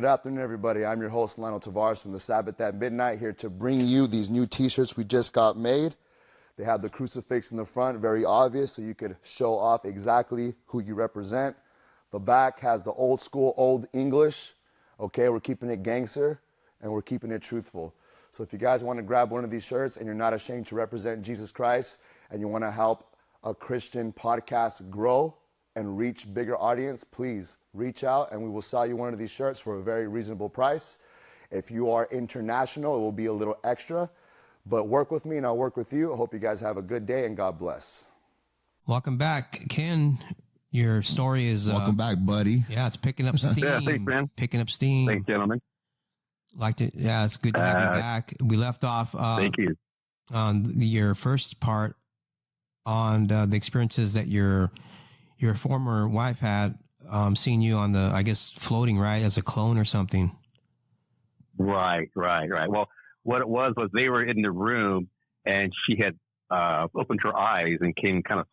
afternoon, everybody. I'm your host, LionelTavares from the Sabbath at Midnight, here to bring you these new t-shirts we just got made. They have the crucifix in the front, very obvious, so you could show off exactly who you represent. The back has the old school, old English. Okay, we're keeping it gangster, and we're keeping it truthful. So if you guys want to grab one of these shirts and you're not ashamed to represent Jesus Christ, and you want to help a Christian podcast grow and reach bigger audience, please reach out and we will sell you one of these shirts for a very reasonable price. If you are international, it will be a little extra, but work with me and I'll work with you. I hope you guys have a good day and God bless. Welcome back, Ken. Your story is welcome back, buddy. Yeah, it's picking up steam. Yeah, thanks, man. Picking up steam. Thanks, gentlemen. Yeah, it's good to have you back. We left off. Thank you. On your first part on the experiences that your former wife had, seeing you on the, I guess, floating, right, as a clone or something. Right. Well, what it was they were in the room and she had opened her eyes and came out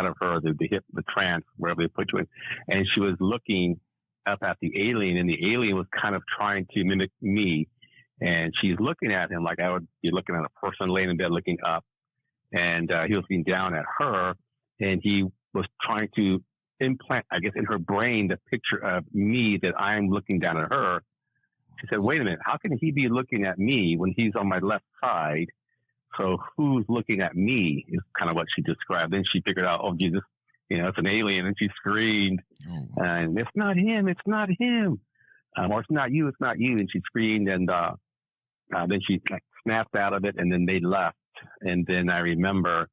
of her, the trance, wherever they put you in. And she was looking up at the alien, and the alien was kind of trying to mimic me. And she's looking at him like I would be looking at a person laying in bed looking up. And he was looking down at her, and he was trying to implant, I guess, in her brain the picture of me that I'm looking down at her. She said, wait a minute, how can he be looking at me when he's on my left side? So who's looking at me is kind of what she described. Then she figured out, oh, Jesus, it's an alien. And she screamed, and it's not him. Or it's not you. It's not you. And she screamed, and then she snapped out of it, and then they left. And then I remember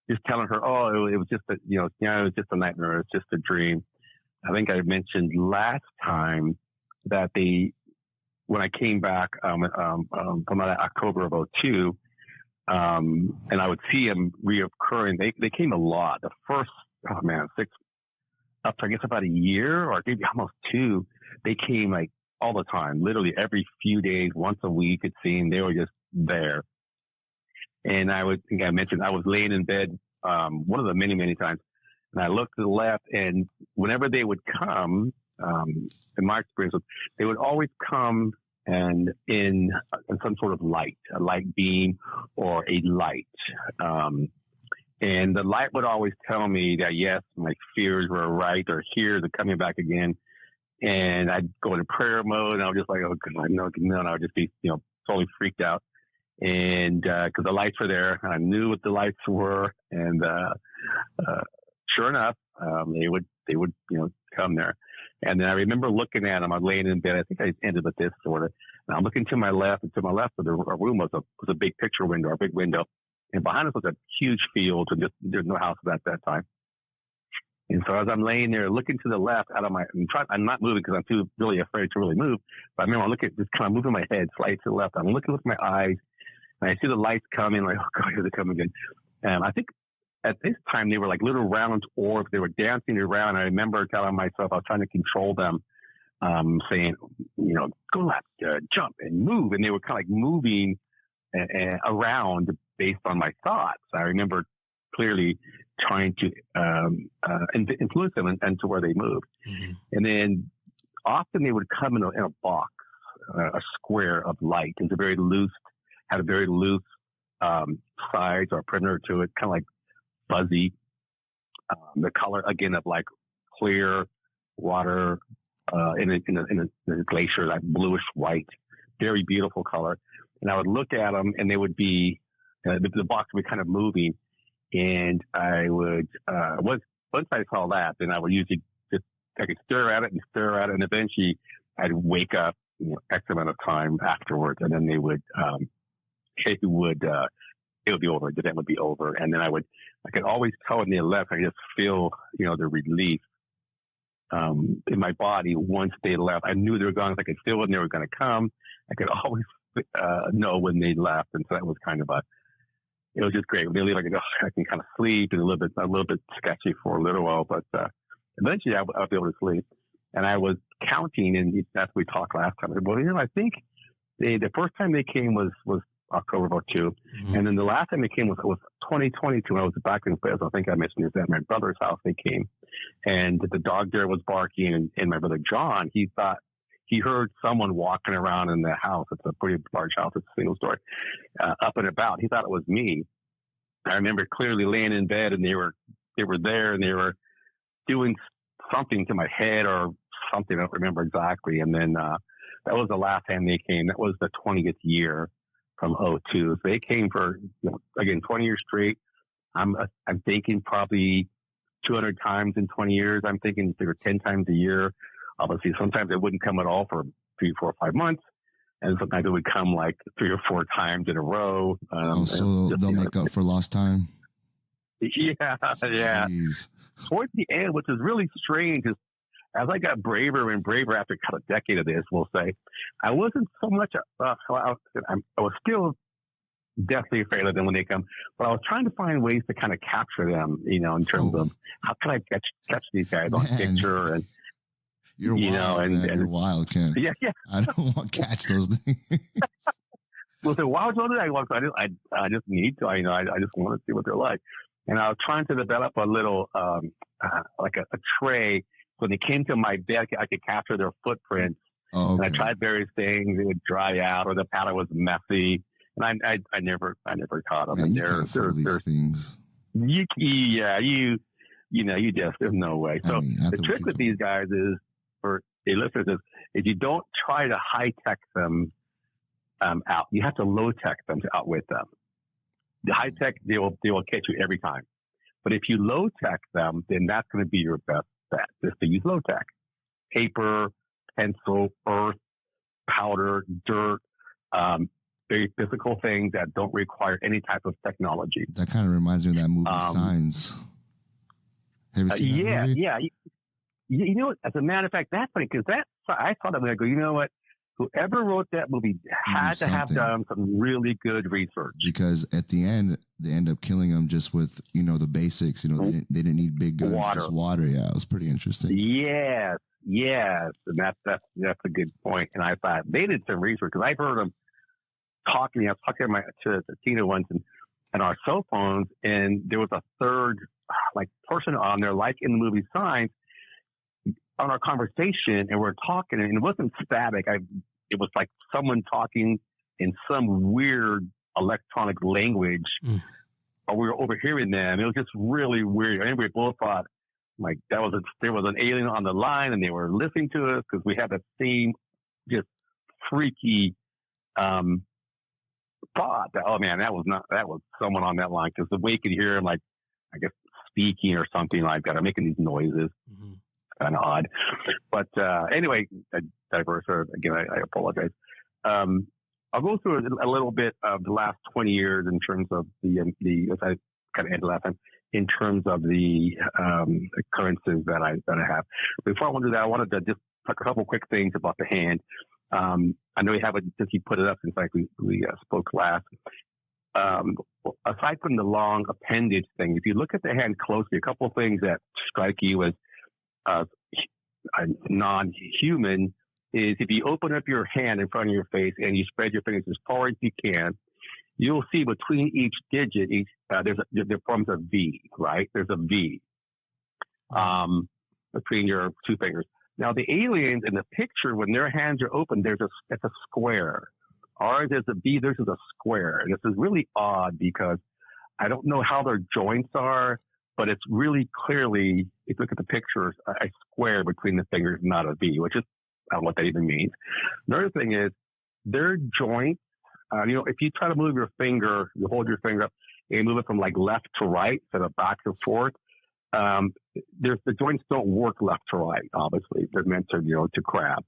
just telling her, oh, it was just it was just a nightmare. It was just a dream. I think I mentioned last time that when I came back from October of 2002, and I would see them reoccurring. They came a lot. The first, up to I guess about a year or maybe almost 2. They came like all the time, literally every few days, once a week. It seemed they were just there. And I mentioned I was laying in bed one of the many, many times, and I looked to the left, and whenever they would come, in my experience, they would always come and in some sort of light, a light beam or a light. And the light would always tell me that, yes, my fears were right, or here, they're coming back again. And I'd go into prayer mode, and I was just like, oh, God, no, and I would just be, totally freaked out. And because the lights were there, and I knew what the lights were, and sure enough, they would come there. And then I remember looking at them. I was laying in bed. I think I ended with this sort of. And I'm looking to my left, and to my left of the room was a big picture window, a big window, and behind us was a huge field, and there's no house at that time. And so as I'm laying there looking to the left out of I'm not moving because I'm too really afraid to really move. But I remember I'm looking, just kind of moving my head slightly to the left. I'm looking with my eyes, and I see the lights coming, like, oh God, here they come again. And I think at this time they were like little round orbs. They were dancing around. I remember telling myself I was trying to control them, saying, go left, jump and move. And they were kind of like moving around based on my thoughts. I remember clearly trying to influence them into where they moved. Mm-hmm. And then often they would come in a box, a square of light. It was had a very loose sides or perimeter to it, kind of like fuzzy. The color, again, of like clear water in a glacier, like bluish white, very beautiful color. And I would look at them, and they would be, the box would be kind of moving. And I would, once I saw that, then I would usually I could stare at it, and eventually I'd wake up, X amount of time afterwards, and then it would be over. The event would be over, and then I could always tell when they left. I just feel, the relief in my body once they left. I knew they were gone. I could feel when they were going to come. I could always know when they left, and so that was kind of it was just great. When they leave, I can kind of sleep, and a little bit sketchy for a little while, but eventually I'll be able to sleep. And I was counting, and that's what we talked last time. Well, I think the first time they came was October of 2002, mm-hmm. And then the last time they came was 2022 when I was back in Fez. I think I mentioned this at my brother's house. They came, and the dog there was barking, and my brother John, he thought he heard someone walking around in the house. It's a pretty large house. It's a single story, up and about. He thought it was me. I remember clearly laying in bed, and they were there, and they were doing something to my head or something. I don't remember exactly. And then that was the last time they came. That was the 20th year from '02. So they came for, again, 20 years straight. I'm thinking probably 200 times in 20 years. I'm thinking they were 10 times a year. Obviously, sometimes it wouldn't come at all for 3, 4, 5 months. And sometimes it would come like 3 or 4 times in a row. So they'll make up for lost time. Yeah. Jeez. Towards the end, which is really strange, is as I got braver and braver after kind of a decade of this, we'll say, I wasn't so much, I was still definitely afraid of them when they come, but I was trying to find ways to kind of capture them, in terms of how can I catch these guys on picture and, You're wild, man. You're wild, Ken. Yeah. I don't want to catch those things. Well, so why would I want to? I just need to. I just want to see what they're like. And I was trying to develop a little, like a tray. When they came to my bed, I could capture their footprints. Oh, okay. And I tried various things. It would dry out, or the pattern was messy. And I never caught them. Man, and you can't fool these things. You just, there's no way. So the trick with these guys is, for the listeners, is you don't try to high tech them out. You have to low tech them to outwit them. The high tech, they will catch you every time. But if you low tech them, then that's going to be your best bet, just to use low tech. Paper, pencil, earth, powder, dirt, very physical things that don't require any type of technology. That kind of reminds me of that movie Signs. Have you seen that movie? Yeah. You know what? As a matter of fact, that's funny, because I saw that movie. I go, you know what? Whoever wrote that movie had to have done some really good research. Because at the end, they end up killing them just with, the basics. They didn't need big guns, just water. Yeah, it was pretty interesting. Yes. And that's a good point. And I thought they did some research, because I've heard them talking. I was talking to Tina once and our cell phones, and there was a third person on there, like in the movie Signs, on our conversation, and we're talking, and it wasn't static. It was like someone talking in some weird electronic language, or we were overhearing them. It was just really weird. And we both thought, there was an alien on the line, and they were listening to us, because we had the same just freaky thought that, oh man, that was someone on that line, because the way you could hear him, I guess, speaking or something like that, or making these noises. Mm-hmm. Kind of odd, but anyway, diverse. Again, I apologize. I'll go through a little bit of the last 20 years in terms of the as I kind of ended last time, in terms of the occurrences that I have. Before I want to do that, I wanted to just talk a couple quick things about the hand. I know you have since you put it up since we spoke last. Aside from the long appendage thing, if you look at the hand closely, a couple of things that strike you as non-human is if you open up your hand in front of your face and you spread your fingers as far as you can, you'll see between each digit, there forms a V, right? There's a V between your two fingers. Now, the aliens in the picture, when their hands are open, it's a square. Ours is a V, theirs is a square. And this is really odd, because I don't know how their joints are, but it's really clearly, if you look at the pictures, a square between the fingers, not a V, which is, I don't know what that even means. Another thing is, their joints, if you try to move your finger, you hold your finger up, and you move it from left to right instead of back and forth, the joints don't work left to right, obviously. They're meant to, to grab.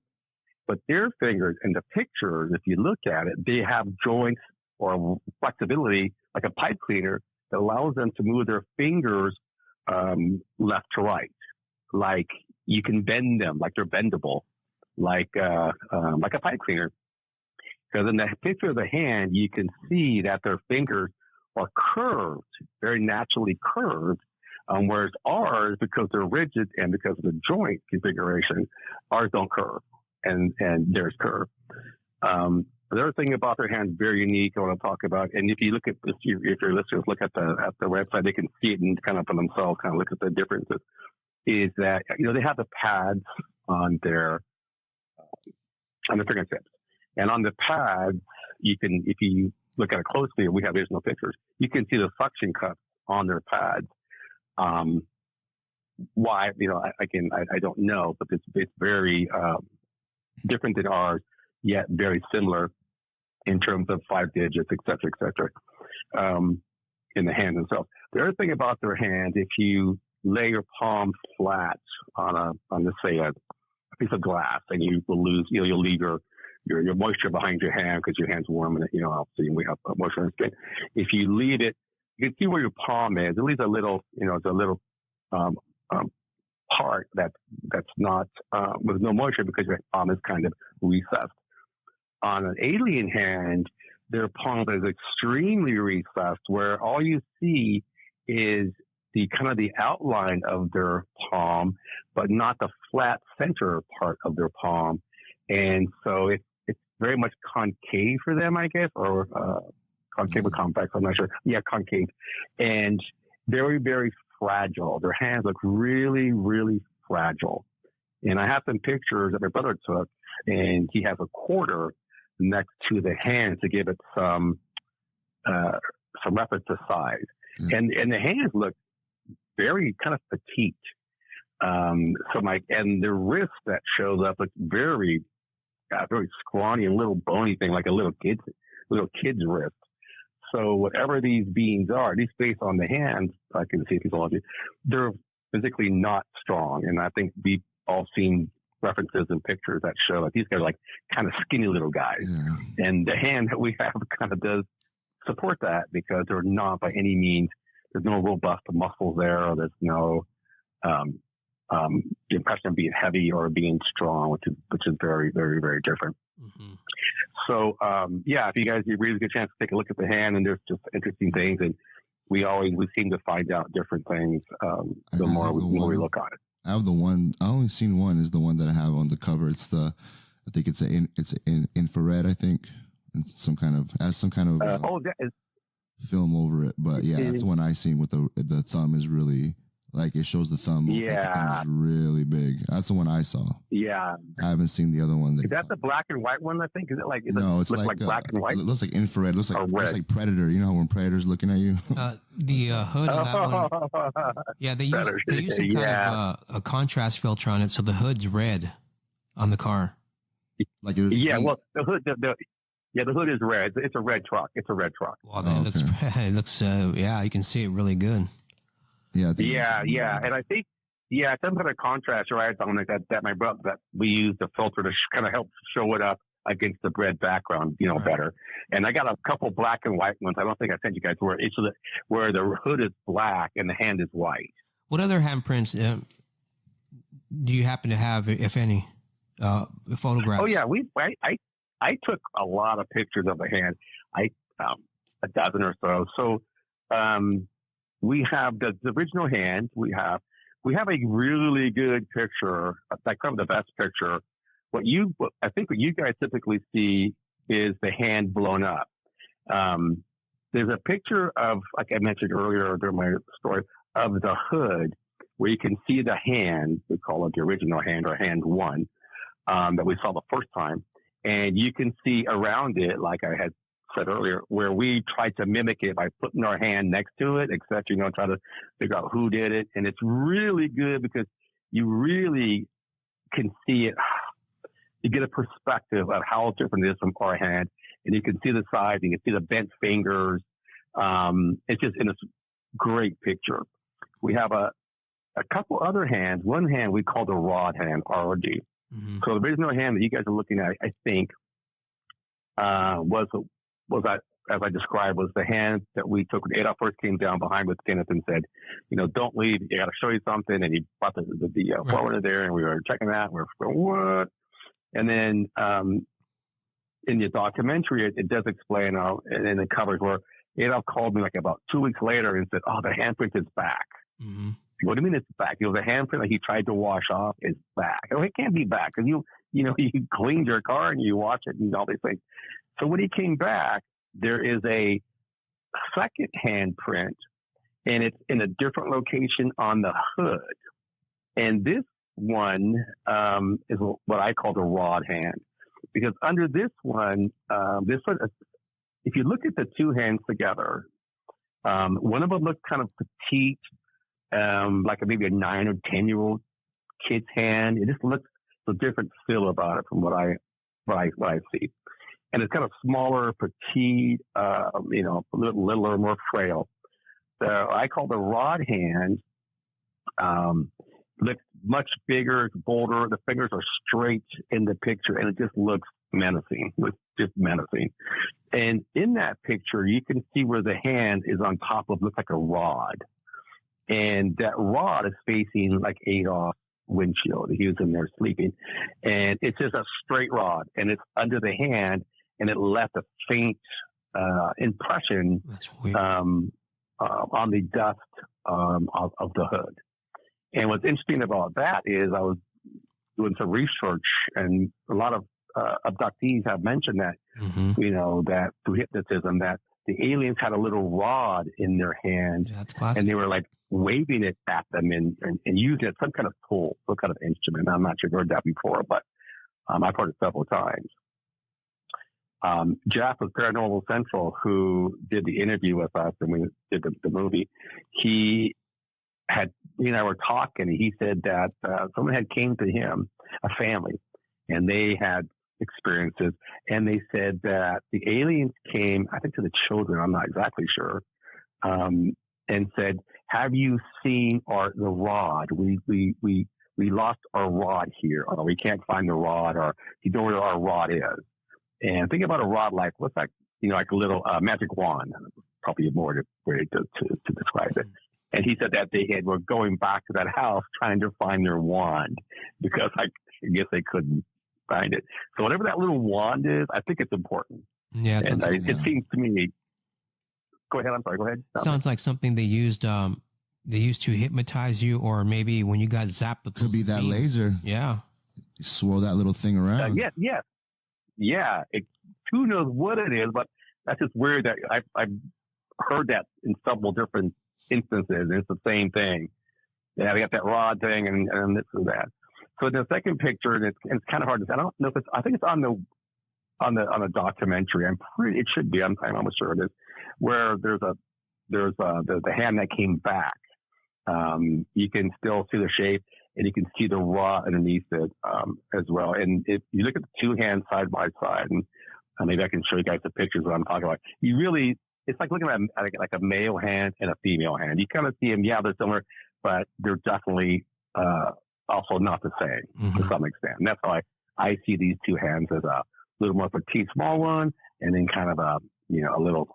But their fingers in the pictures, if you look at it, they have joints or flexibility, like a pipe cleaner, that allows them to move their fingers left to right. Like you can bend them, like they're bendable, like a pipe cleaner. Because in the picture of the hand, you can see that their fingers are curved, very naturally curved, whereas ours, because they're rigid and because of the joint configuration, ours don't curve, and theirs curve. The other thing about their hands, very unique, I want to talk about, and if you look at this, if your listeners look at the website, they can see it and kind of for themselves, kind of look at the differences, is that, they have the pads on their on the fingertips. And on the pads, you can, if you look at it closely, and we have visual pictures, you can see the suction cups on their pads. Why, I don't know, but it's very different than ours, yet very similar in terms of 5 digits, et cetera, in the hands themselves. The other thing about their hands, if you lay your palm flat on let's say a piece of glass, and you will lose, you'll leave your moisture behind your hand because your hand's warm, and obviously we have moisture in the skin. If you leave it, you can see where your palm is. It leaves a little, it's a little part that's not with no moisture because your palm is kind of recessed. On an alien hand, their palm is extremely recessed, where all you see is the kind of the outline of their palm, but not the flat center part of their palm. And so it's very much concave for them, I guess, or concave or convex, I'm not sure. Yeah, concave. And very, very fragile. Their hands look really, really fragile. And I have some pictures that my brother took, and he has a quarter next to the hand to give it some reference to size. And the hands look very kind of petite. And the wrist that shows up looks very scrawny and little bony thing, like a little kid's wrist. So whatever these beings are, at least based on the hands, I can see physiology, they're physically not strong. And I think we've all seen references and pictures that show that these guys are like kind of skinny little guys. Yeah. And the hand that we have kind of does support that, because they're not by any means, there's no robust muscles there, or there's no the impression of being heavy or being strong, which is very, very, very different. Mm-hmm. So, if you guys really get a chance to take a look at the hand, and there's just interesting things, and we seem to find out different things the more we look at it. I have the one. I only seen one is the one that I have on the cover. It's I think it's an infrared. I think, and some kind of film over it. But yeah, that's the one I seen with the thumb is really, like, it shows the thumb. Yeah, like the thumb is really big. That's the one I saw. Yeah, I haven't seen the other one. Is that the black and white one? I think is it like? No, it's like black and white. It looks like infrared. It looks like Predator. You know when Predator's looking at you. The hood on that one. Yeah, they use some kind of a contrast filter on it, so the hood's red on the car. Like it was well, the hood. The hood is red. It's a red truck. Well, it looks. You can see it really good. Yeah. And I think, some kind of contrast, right? Something like that my brother, that we use the filter to kind of help show it up against the red background, right, better. And I got a couple black and white ones. I don't think I sent you guys where the hood is black and the hand is white. What other handprints do you happen to have, if any, photographs? Oh yeah, I took a lot of pictures of the hand. A dozen or so. So, we have the original hand. We have a really good picture, like kind of the best picture. I think what you guys typically see is the hand blown up. There's a picture of, like I mentioned earlier during my story, of the hood where you can see the hand. We call it the original hand, or hand one, that we saw the first time. And you can see around it, like I had said earlier, where we tried to mimic it by putting our hand next to it, except, try to figure out who did it. And it's really good because you really can see it. You get a perspective of how different it is from our hand, and you can see the size, you can see the bent fingers. It's just in a great picture. We have a couple other hands. One hand we call the rod hand, ROD. Mm-hmm. So the original hand that you guys are looking at, I think, was that, as I described, was the hand that we took when Adolf first came down behind with Kenneth and said, don't leave. I got to show you something. And he brought the forwarder there, and we were checking that. And we were going, what? And then in the documentary, it does explain, and in the covers, where Adolf called me like about 2 weeks later and said, "Oh, the handprint is back." Mm-hmm. What do you mean it's back? The handprint that he tried to wash off is back. It can't be back because you cleaned your car and you wash it and all these things. So when he came back, there is a second handprint, and it's in a different location on the hood. And this one is what I call the rod hand. because under this one, if you look at the two hands together, one of them looks kind of petite, like maybe a 9 or 10-year-old kid's hand. It just looks a different feel about it from what I see. And it's kind of smaller, petite, a littler, more frail. So I call the rod hand, looks much bigger, it's bolder. The fingers are straight in the picture, and it just looks menacing. It's just menacing. And in that picture, you can see where the hand is on top of, looks like a rod. And that rod is facing like Adolf's windshield. He was in there sleeping. And it's just a straight rod, and it's under the hand, and it left a faint impression on the dust of the hood. And what's interesting about that is I was doing some research, and a lot of abductees have mentioned that, that through hypnotism, that the aliens had a little rod in their hand, and they were like waving it at them and using it, some kind of tool, some kind of instrument. I'm not sure if you've heard that before, but I've heard it several times. Jeff of Paranormal Central, who did the interview with us and we did the movie, he and I were talking, and he said that someone had came to him, a family, and they had experiences, and they said that the aliens came, I think, to the children, I'm not exactly sure, and said, "Have you seen the rod? We lost our rod here, or we can't find the rod, or you know where our rod is." And think about a rod like, what's like, like a little magic wand, probably more way to describe it. And he said that they were going back to that house trying to find their wand because I guess they couldn't find it. So whatever that little wand is, I think it's important. Yeah, and it seems to me. Go ahead. I'm sorry. Go ahead. Sounds like something they used. They used to hypnotize you, or maybe when you got zapped with could be that beams. Laser. Yeah, you swirl that little thing around. Yeah. Who knows what it is, but that's just weird that I've heard that in several different instances, and it's the same thing. Yeah, we got that rod thing and this and that. So the second picture, and it's kind of hard to say. I don't know if I think it's on the documentary. It should be. I'm almost sure it is. Where there's the hand that came back. You can still see the shape, and you can see the rod underneath it as well. And if you look at the two hands side by side, and maybe I can show you guys the pictures of what I'm talking about. It's like looking at like a male hand and a female hand. You kind of see them, they're similar, but they're definitely also not the same to some extent. And that's how I see these two hands as a little more petite, small one, and then kind of a little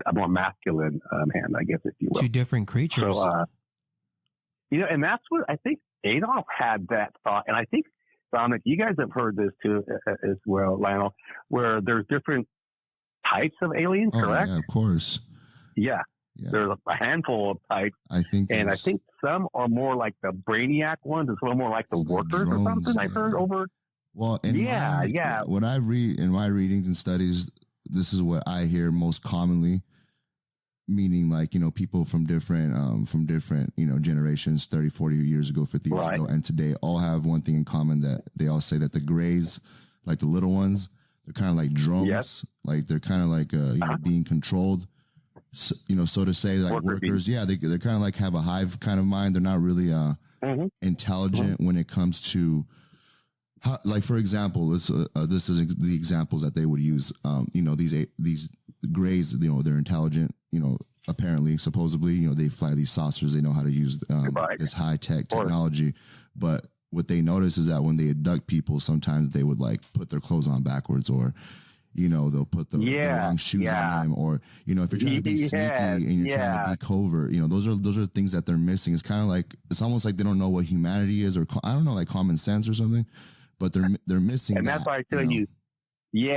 a more masculine hand, I guess, if you will. Two different creatures. So, and that's what I think Adolf had that thought. And I think, Dominic, you guys have heard this too as well, Lionel, where there's different types of aliens, correct? Yeah, of course. Yeah. There's a handful of types. I think some are more like the brainiac ones. It's a little more like the workers drones, or something. I've heard over. Well, what I read in my readings and studies, this is what I hear most commonly, meaning like, people from different, generations, 30, 40 years ago, 50 years ago, and today all have one thing in common, that they all say that the grays, like the little ones, they're kind of like drones. Yes. Like they're kind of like, being controlled, so to say, like workers. Yeah. They're kind of like have a hive kind of mind. They're not really, intelligent when it comes to, like, for example, this is the examples that they would use. These grays, they're intelligent, apparently, supposedly, they fly these saucers. They know how to use this high tech technology. But what they notice is that when they abduct people, sometimes they would like put their clothes on backwards, or, they'll put the wrong shoes on them, or, if you're trying to be sneaky and you're trying to be covert, those are things that they're missing. It's kind of like, it's almost like they don't know what humanity is, or I don't know, like common sense or something. But they're missing, and that's why I tell you, you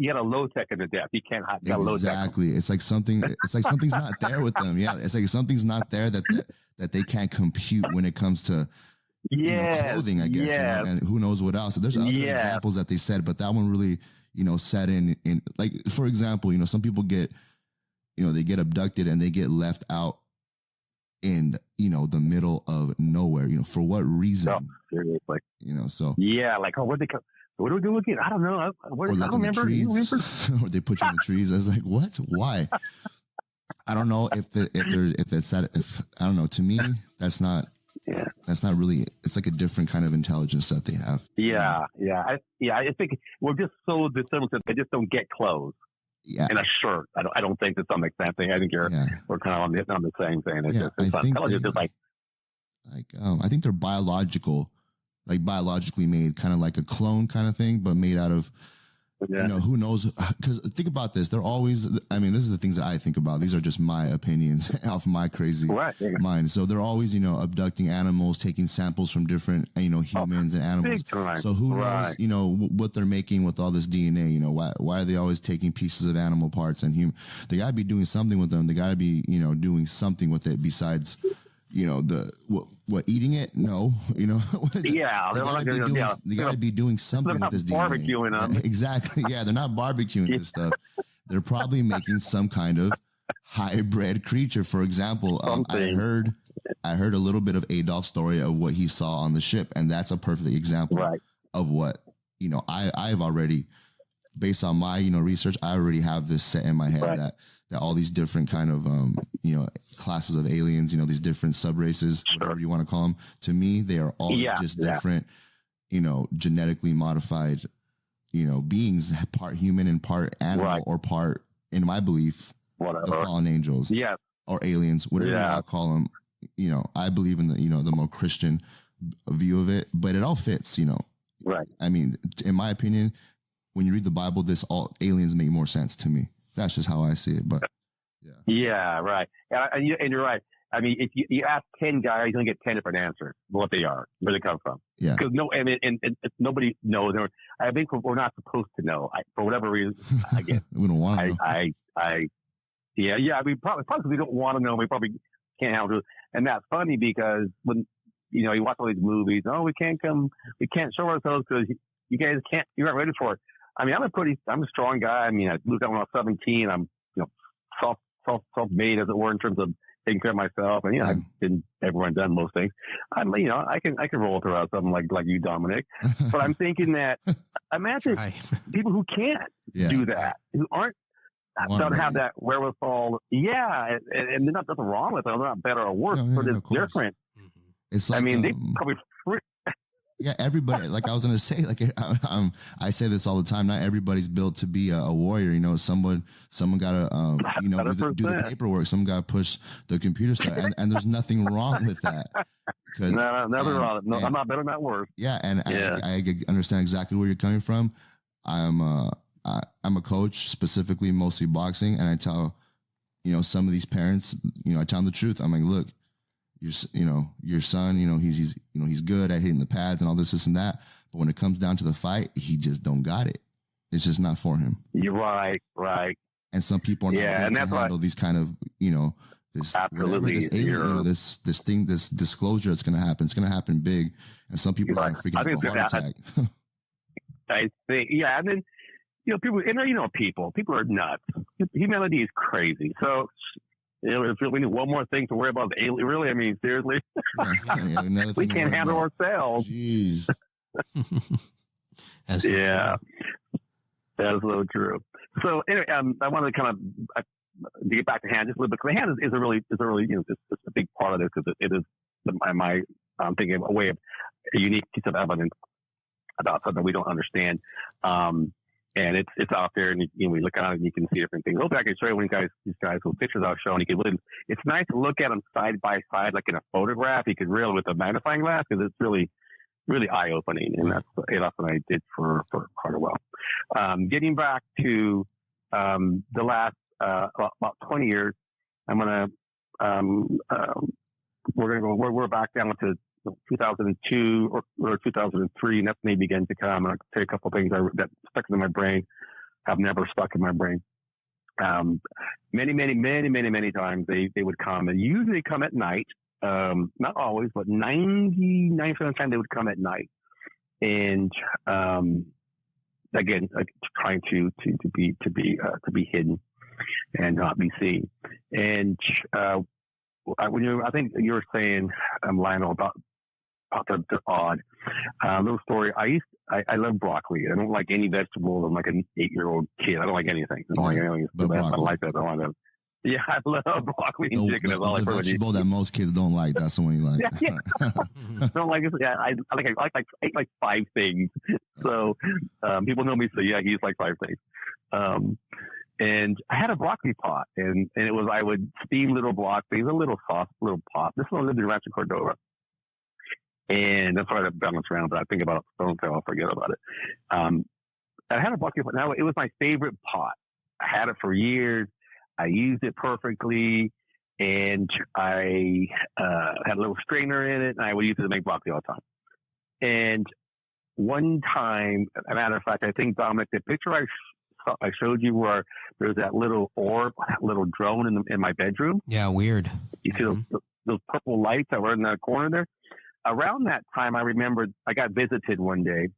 got a low tech in the depth. You can't have low tech. Exactly. It's like something's not there with them. Yeah, it's like something's not there that they can't compute when it comes to clothing, I guess. And who knows what else. So there's other examples that they said, but that one really set in like, for example, some people get they get abducted and they get left out in the middle of nowhere, for what reason? No, seriously. So like, where'd they come? what do we do again? I don't know. I don't remember. Trees, or they put you in the trees. I was like, what? Why? I don't know if I don't know. To me, that's not really. It's like a different kind of intelligence that they have. Yeah. I think we're just so dissimilar that they just don't get clothes. Yeah. And a shirt. I don't think that some makes sense. I think we're kind of on the same thing. It's just intelligence is like I think they're biologically made, kind of like a clone kind of thing, but made out of, who knows? Because think about this. They're always, this is the things that I think about. These are just my opinions off my crazy mind. So they're always, abducting animals, taking samples from different, humans and animals. So who knows, what they're making with all this DNA, why are they always taking pieces of animal parts and they gotta be doing something with them. They gotta be, doing something with it besides, what eating it? No, they gotta be doing something with this DNA. Barbecuing them. Exactly. Yeah, they're not barbecuing this stuff. They're probably making some kind of hybrid creature. For example, I heard a little bit of Adolf's story of what he saw on the ship, and that's a perfect example of what I've already, based on my research, I already have this set in my head that all these different kind of classes of aliens, these different sub races, whatever you want to call them, to me they are all just different, genetically modified, beings, part human and part animal, or part, in my belief, the fallen angels, or aliens, whatever you want to call them. I believe in the more Christian view of it, but it all fits. Right. In my opinion, when you read the Bible, all aliens make more sense to me. That's just how I see it. But yeah, right. And you're right. If you ask 10 guys, you're gonna get 10 different answers. What they are, where they come from. Yeah. Because nobody knows. I think we're not supposed to know. For whatever reason, I guess we don't want to know. Probably we don't want to know. We probably can't handle it. And that's funny because when you watch all these movies, we can't show ourselves because you guys can't. You're not ready for it. I'm a strong guy. I moved out when I was 17. I'm, self-made, as it were, in terms of taking care of myself. And, I've been everyone done most things. I can roll throughout something like you, Dominic. But I'm thinking that, imagine people who can't do that, who don't have that wherewithal. Yeah. And there's nothing wrong with them. They're not better or worse, but it's different. It's like, they probably yeah, everybody. Like I was gonna say, I say this all the time. Not everybody's built to be a warrior. Someone got to, do the paperwork. Someone got to push the computer side, and there's nothing wrong with that. No, nothing wrong. No, I'm not better, not worse. Yeah, and I understand exactly where you're coming from. I'm a coach, specifically mostly boxing, and I tell, some of these parents, I tell them the truth. I'm like, look. Your son, he's good at hitting the pads and all this and that. But when it comes down to the fight, he just don't got it. It's just not for him. You're right. And some people are not able to handle these kind of, this absolutely this alien, this thing, this disclosure that's going to happen. It's going to happen big, and some people are freaking out a heart attack. I think, and then people are nuts. Humanity is crazy. So. If we need one more thing to worry about, the alien, really, seriously, we can't handle ourselves. Jeez. That's so that is so true. So anyway, I wanted to kind of to get back to hand just a little bit, because the hand is a really it's a big part of this, because it is I'm thinking a way of a unique piece of evidence about something we don't understand. And it's out there, and we look at it and you can see different things. Hopefully I can show you these guys with pictures I've shown. It's nice to look at them side by side, like in a photograph. You could really, with a magnifying glass, because it's really, really eye opening. And that's what I did for quite a while. Getting back to, the last, about 20 years, we're back down to 2002 or 2003, and that's when they began to come. I'll tell you a couple of things that stuck in my brain, have never stuck in my brain. Many times they would come, and usually come at night. Not always, but 99% of the time they would come at night. And again, trying to be hidden and not be seen. And I think you were saying, Lionel, about they're odd. Little story. I love broccoli. I don't like any vegetable. I'm like an 8-year-old kid. I don't like anything. I don't like anything. I like that. I don't like that. Yeah, I love broccoli and chicken. The vegetable that most kids don't like. That's the one you like. Yeah. I don't like it. Yeah, I ate like 5 things. So people know me. So yeah, he's like 5 things. And I had a broccoli pot, and I would steam little broccoli, a little soft little pot. This one lived in Rancho Cordova. And that's why I bounce around, but I think about Stone Tail, I'll forget about it. I had a broccoli pot. Now, it was my favorite pot. I had it for years. I used it perfectly, and I had a little strainer in it, and I would use it to make broccoli all the time. And one time, as a matter of fact, I think, Dominic, the picture I showed you where there's that little orb, that little drone in my bedroom. Yeah, weird. You see those purple lights that were in that corner there? Around that time, I remember I got visited one day,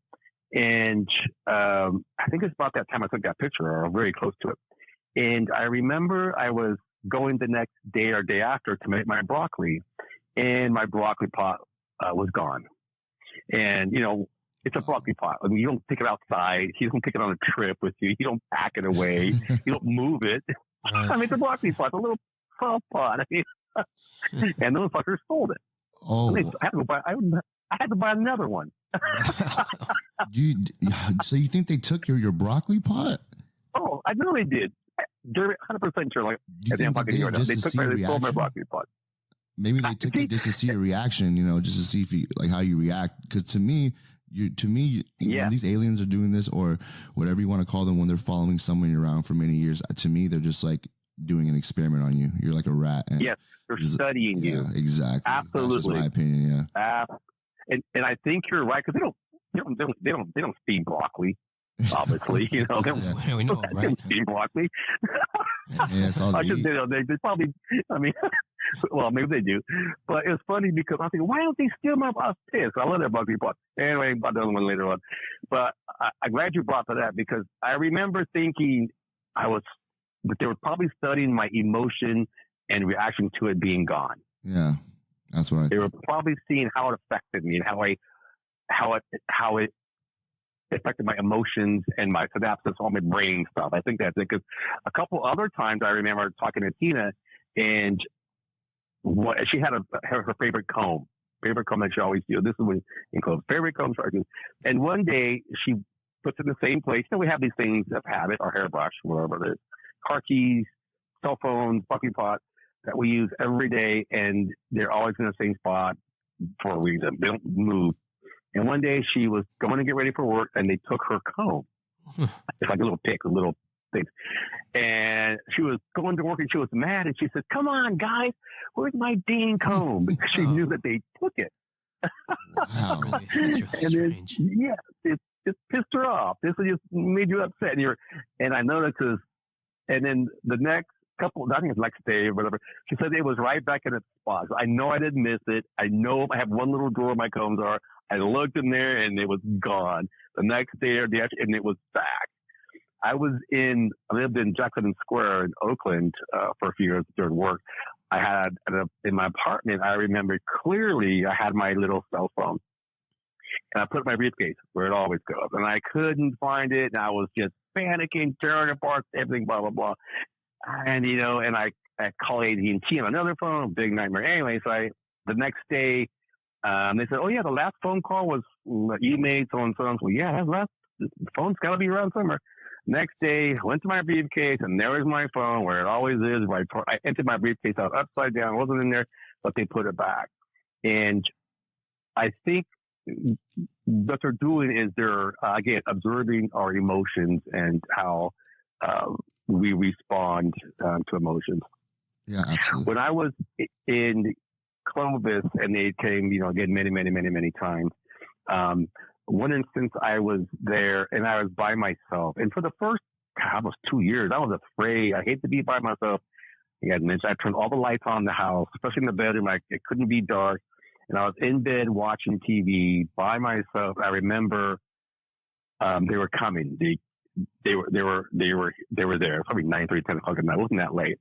and I think it's about that time I took that picture, or very close to it. And I remember I was going the next day or day after to make my broccoli, and my broccoli pot was gone. And, it's a broccoli pot. I mean, you don't take it outside. You don't take it on a trip with you. You don't pack it away. You don't move it. I mean, it's a broccoli pot, a little soft pot. I mean, and those fuckers sold it. Oh, I had to buy another one. So you think they took your broccoli pot? Oh, I know they did. They're 100% sure. Like, they sold my broccoli pot. Maybe they took it just to see your reaction, just to see if how you react. Because to me, when these aliens are doing this, or whatever you want to call them, when they're following someone around for many years, to me, they're just like doing an experiment on you. You're like a rat. And yes, they're studying you. Yeah, exactly. Absolutely. That's just my opinion. Yeah. And I think you're right, because they don't steam broccoli. Obviously, we know, right? Steam broccoli. Yeah, that's all they probably. I mean, well, maybe they do, but it's funny because I think, why don't they steal my? I was pissed. I love that broccoli pot. Anyway, about the other one later on. But I'm glad you brought to that, because I remember thinking that they were probably studying my emotion and reaction to it being gone. Yeah, that's what they were probably seeing how it affected me and how it affected my emotions and my synapses, all my brain stuff. I think that's it. Because a couple other times I remember talking to Tina, and she had her favorite comb that she always used. This is when includes favorite comb. And one day she puts it in the same place. We have these things of habit, our hairbrush, whatever it is, car keys, cell phones, broccoli pot that we use every day, and they're always in the same spot for a reason. They don't move. And one day she was going to get ready for work, and they took her comb. It's like a little pick, a little thing. And she was going to work, and she was mad, and she said, "Come on, guys, where's my dang comb?" Because she knew that they took it. Wow. That's really strange. It pissed her off. This just made you upset. And I noticed this. And then the next couple, I think it's next day or whatever, she said it was right back in its spot. So I know I didn't miss it. I know I have one little drawer where my combs are. I looked in there, and it was gone. The next day or and it was back. I lived in Jackson Square in Oakland for a few years during work. I had in my apartment, I remember clearly I had my little cell phone, and I put it in my briefcase where it always goes, and I couldn't find it, and I was just panicking, tearing apart everything, blah blah blah. And and I called AT&T on another phone, big nightmare. Anyway, so the next day. They said, "Oh yeah, the last phone call was you made so and so." Well, yeah, the phone's got to be around somewhere. Next day, went to my briefcase, and there was my phone where it always is. I emptied my briefcase out upside down. It wasn't in there, but they put it back. And I think what they're doing is they're again observing our emotions and how we respond to emotions. Yeah, absolutely. When I was in Clovis, and they came, again, many times. One instance, I was there, and I was by myself. And for the first, almost 2 years, I was afraid. I hate to be by myself. I turned all the lights on in the house, especially in the bedroom. It couldn't be dark. And I was in bed watching TV by myself. I remember they were coming. They were there. Probably 9:30, 10 o'clock at night. It wasn't that late.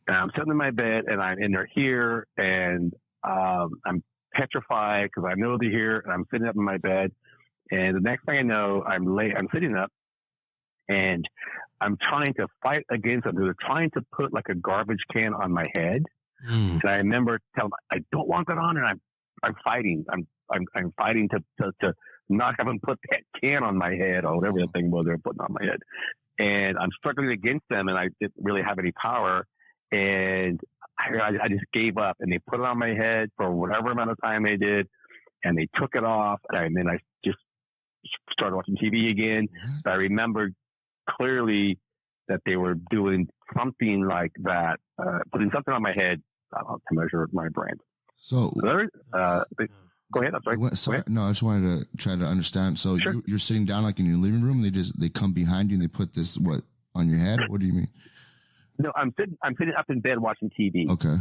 And I'm sitting in my bed, and they're here, and I'm petrified because I know they're here, and I'm sitting up in my bed. And the next thing I know, I'm sitting up, and I'm trying to fight against them. They're trying to put like a garbage can on my head. And I remember telling them, I don't want that on, and I'm fighting. I'm fighting to not have them put that can on my head or whatever the thing was they're putting on my head. And I'm struggling against them, and I didn't really have any power. And I just gave up, and they put it on my head for whatever amount of time they did, and they took it off. And then I just started watching TV again. But I remembered clearly that they were doing something like that, putting something on my head to measure my brain. So, go ahead. I'm sorry. No, I just wanted to try to understand. So sure. you're sitting down like in your living room, and they come behind you and they put this on your head. What do you mean? No, I'm sitting up in bed watching TV. Okay.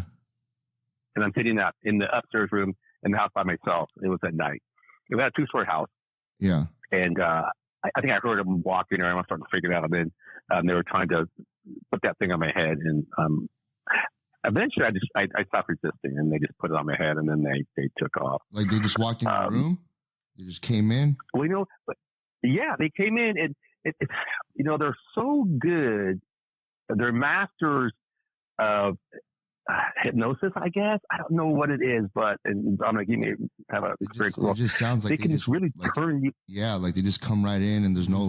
And I'm sitting up in the upstairs room in the house by myself. It was at night. It was a 2-story house. Yeah. And I think I heard them walking around. I was starting to freak out. And then they were trying to put that thing on my head. And eventually I stopped resisting, and they just put it on my head, and then they took off. Like they just walked in the room? They just came in? Well, yeah, they came in, and they're so good. They're masters of hypnosis, I guess. I don't know what it is, but and Dominic, you may have a great. It just sounds like they can just really turn you. Yeah, like they just come right in, and there's no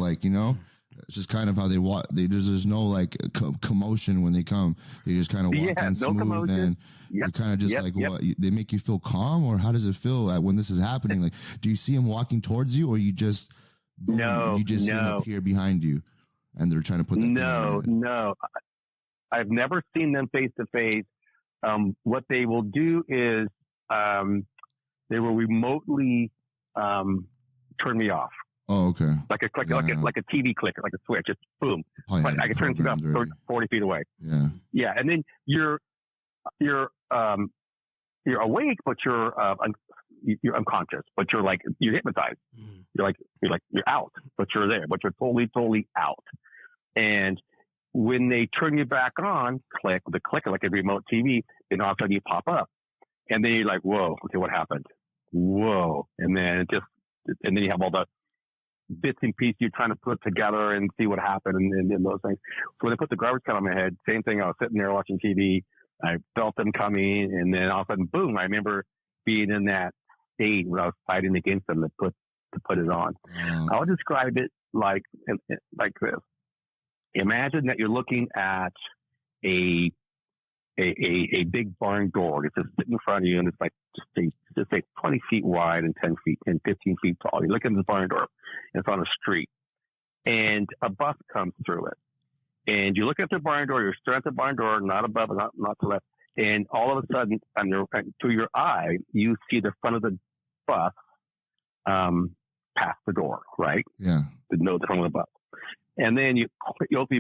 it's just kind of how they walk. There's no like commotion when they come. They just kind of walk in smooth, commotion. And you're kind of just what they make you feel calm, or how does it feel when this is happening? Like, do you see them walking towards you, or you just see them appear behind you, and they're trying to put that No. I've never seen them face to face. What they will do is they will remotely turn me off. Oh, okay. Like a TV clicker, like a switch. Just boom. I can turn it off 40 feet away. Yeah. Yeah, and then you're awake, but you're unconscious, but you're hypnotized. You're out, but you're there, but you're totally out. And when they turn you back on, click the clicker like a remote TV, then all of a sudden you pop up, and then you're like, whoa, okay, what happened? Whoa, and then then you have all the bits and pieces you're trying to put together and see what happened and those things. So when they put the garbage can on my head, same thing. I was sitting there watching TV. I felt them coming, and then all of a sudden, boom! I remember being in that state where I was fighting against them to put it on. I would describe it like this. Imagine that you're looking at a big barn door. It's just sitting in front of you, and it's like just say 20 feet wide and 10 feet and 15 feet tall. You look at the barn door, and it's on a street, and a bus comes through it. And you look at the barn door, you're staring at the barn door, not above, not to the left, and all of a sudden, to your eye, you see the front of the bus past the door, right? Yeah. The front of the bus. And then you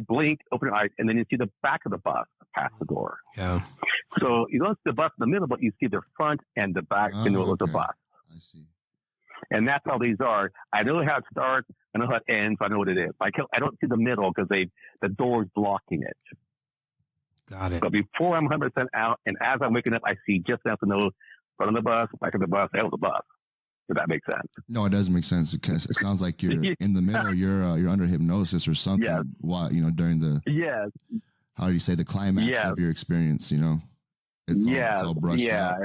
blink, open your eyes, and then you see the back of the bus past the door. Yeah. So you don't see the bus in the middle, but you see the front and the back in the middle of the bus. I see. And that's how these are. I know how it starts. I know how it ends. I know what it is. I don't see the middle because the door is blocking it. Got it. But before I'm 100% out, and as I'm waking up, I see just enough to know front of the bus, back of the bus, that was the bus. If that makes sense. No, it doesn't make sense because it sounds like you're in the middle. You're under hypnosis or something. Yes. While during the how do you say the climax of your experience? It's all brushed up.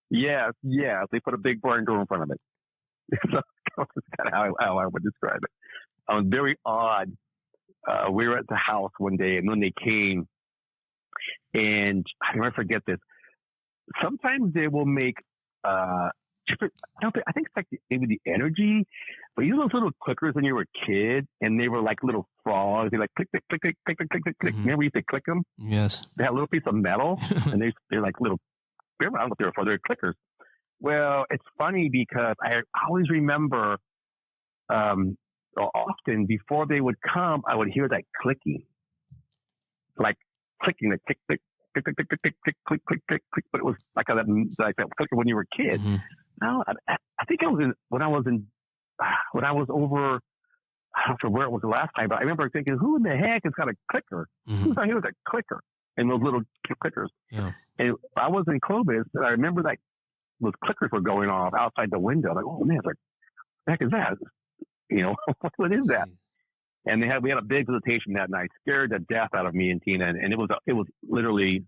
Yes. They put a big barn door in front of it. So that's kind of how I would describe it. Very odd. We were at the house one day, and when they came, and I never forget this. Sometimes they will make. I think it's like maybe the energy, but you know those little clickers when you were a kid, and they were like little frogs. They like click, click, click, click, click, click, click, click. Remember you used to click them? Yes. They had a little piece of metal, and they're like little. I don't know what they were for. They're clickers. Well, it's funny because I always remember, often before they would come, I would hear that clicking, like clicking, the click, click. Click, click, click, click, click, click, click, click, click, but it was like that clicker when you were a kid. Now, I think when I was over, I don't know where it was the last time, but I remember thinking, who in the heck has got a clicker? Who's out here with a clicker? And those little clickers. Yeah. And I was in Clovis, and I remember those clickers were going off outside the window. Like, oh man, it's like, what the heck is that? You know, what is that? And we had a big visitation that night, scared the death out of me and Tina. And it was literally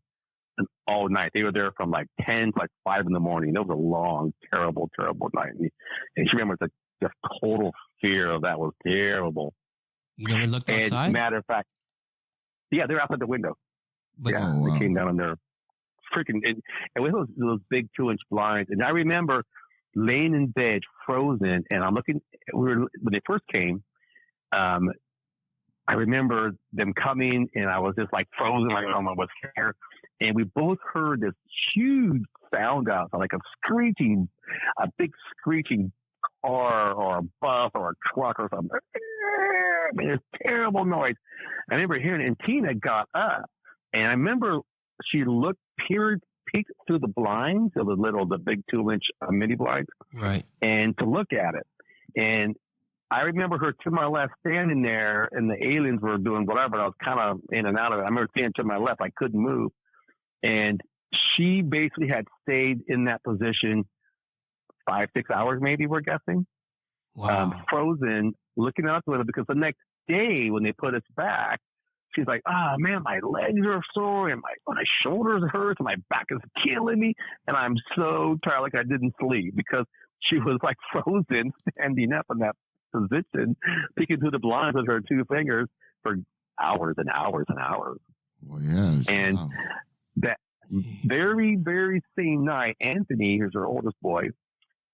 all night. They were there from like 10 to like 5 in the morning. It was a long, terrible, terrible night. And she remembers the total fear of that was terrible. You never looked outside? Matter of fact, yeah, they're outside the window. But, They came down on their freaking, and with those big 2-inch blinds. And I remember laying in bed, frozen, and I'm looking. When they first came, I remember them coming, and I was just like frozen, like, oh my, what's here? And we both heard this huge sound outside, like a big screeching car or a bus or a truck or something. I mean, it's terrible noise. I remember hearing it, and Tina got up, and I remember she peeked through the blinds, the big 2-inch mini blinds, right, and to look at it. And I remember her to my left standing there, and the aliens were doing whatever. I was kind of in and out of it. I remember standing to my left. I couldn't move. And she basically had stayed in that position 5-6 hours, maybe, we're guessing. Wow. Frozen, looking out the window, because the next day when they put us back, she's like, oh man, my legs are sore and my shoulders hurt and my back is killing me. And I'm so tired, like I didn't sleep, because she was like frozen, standing up in that position, peeking through the blinds with her 2 fingers for hours and hours and hours. Well, yeah. And that very, very same night, Anthony, who's our oldest boy,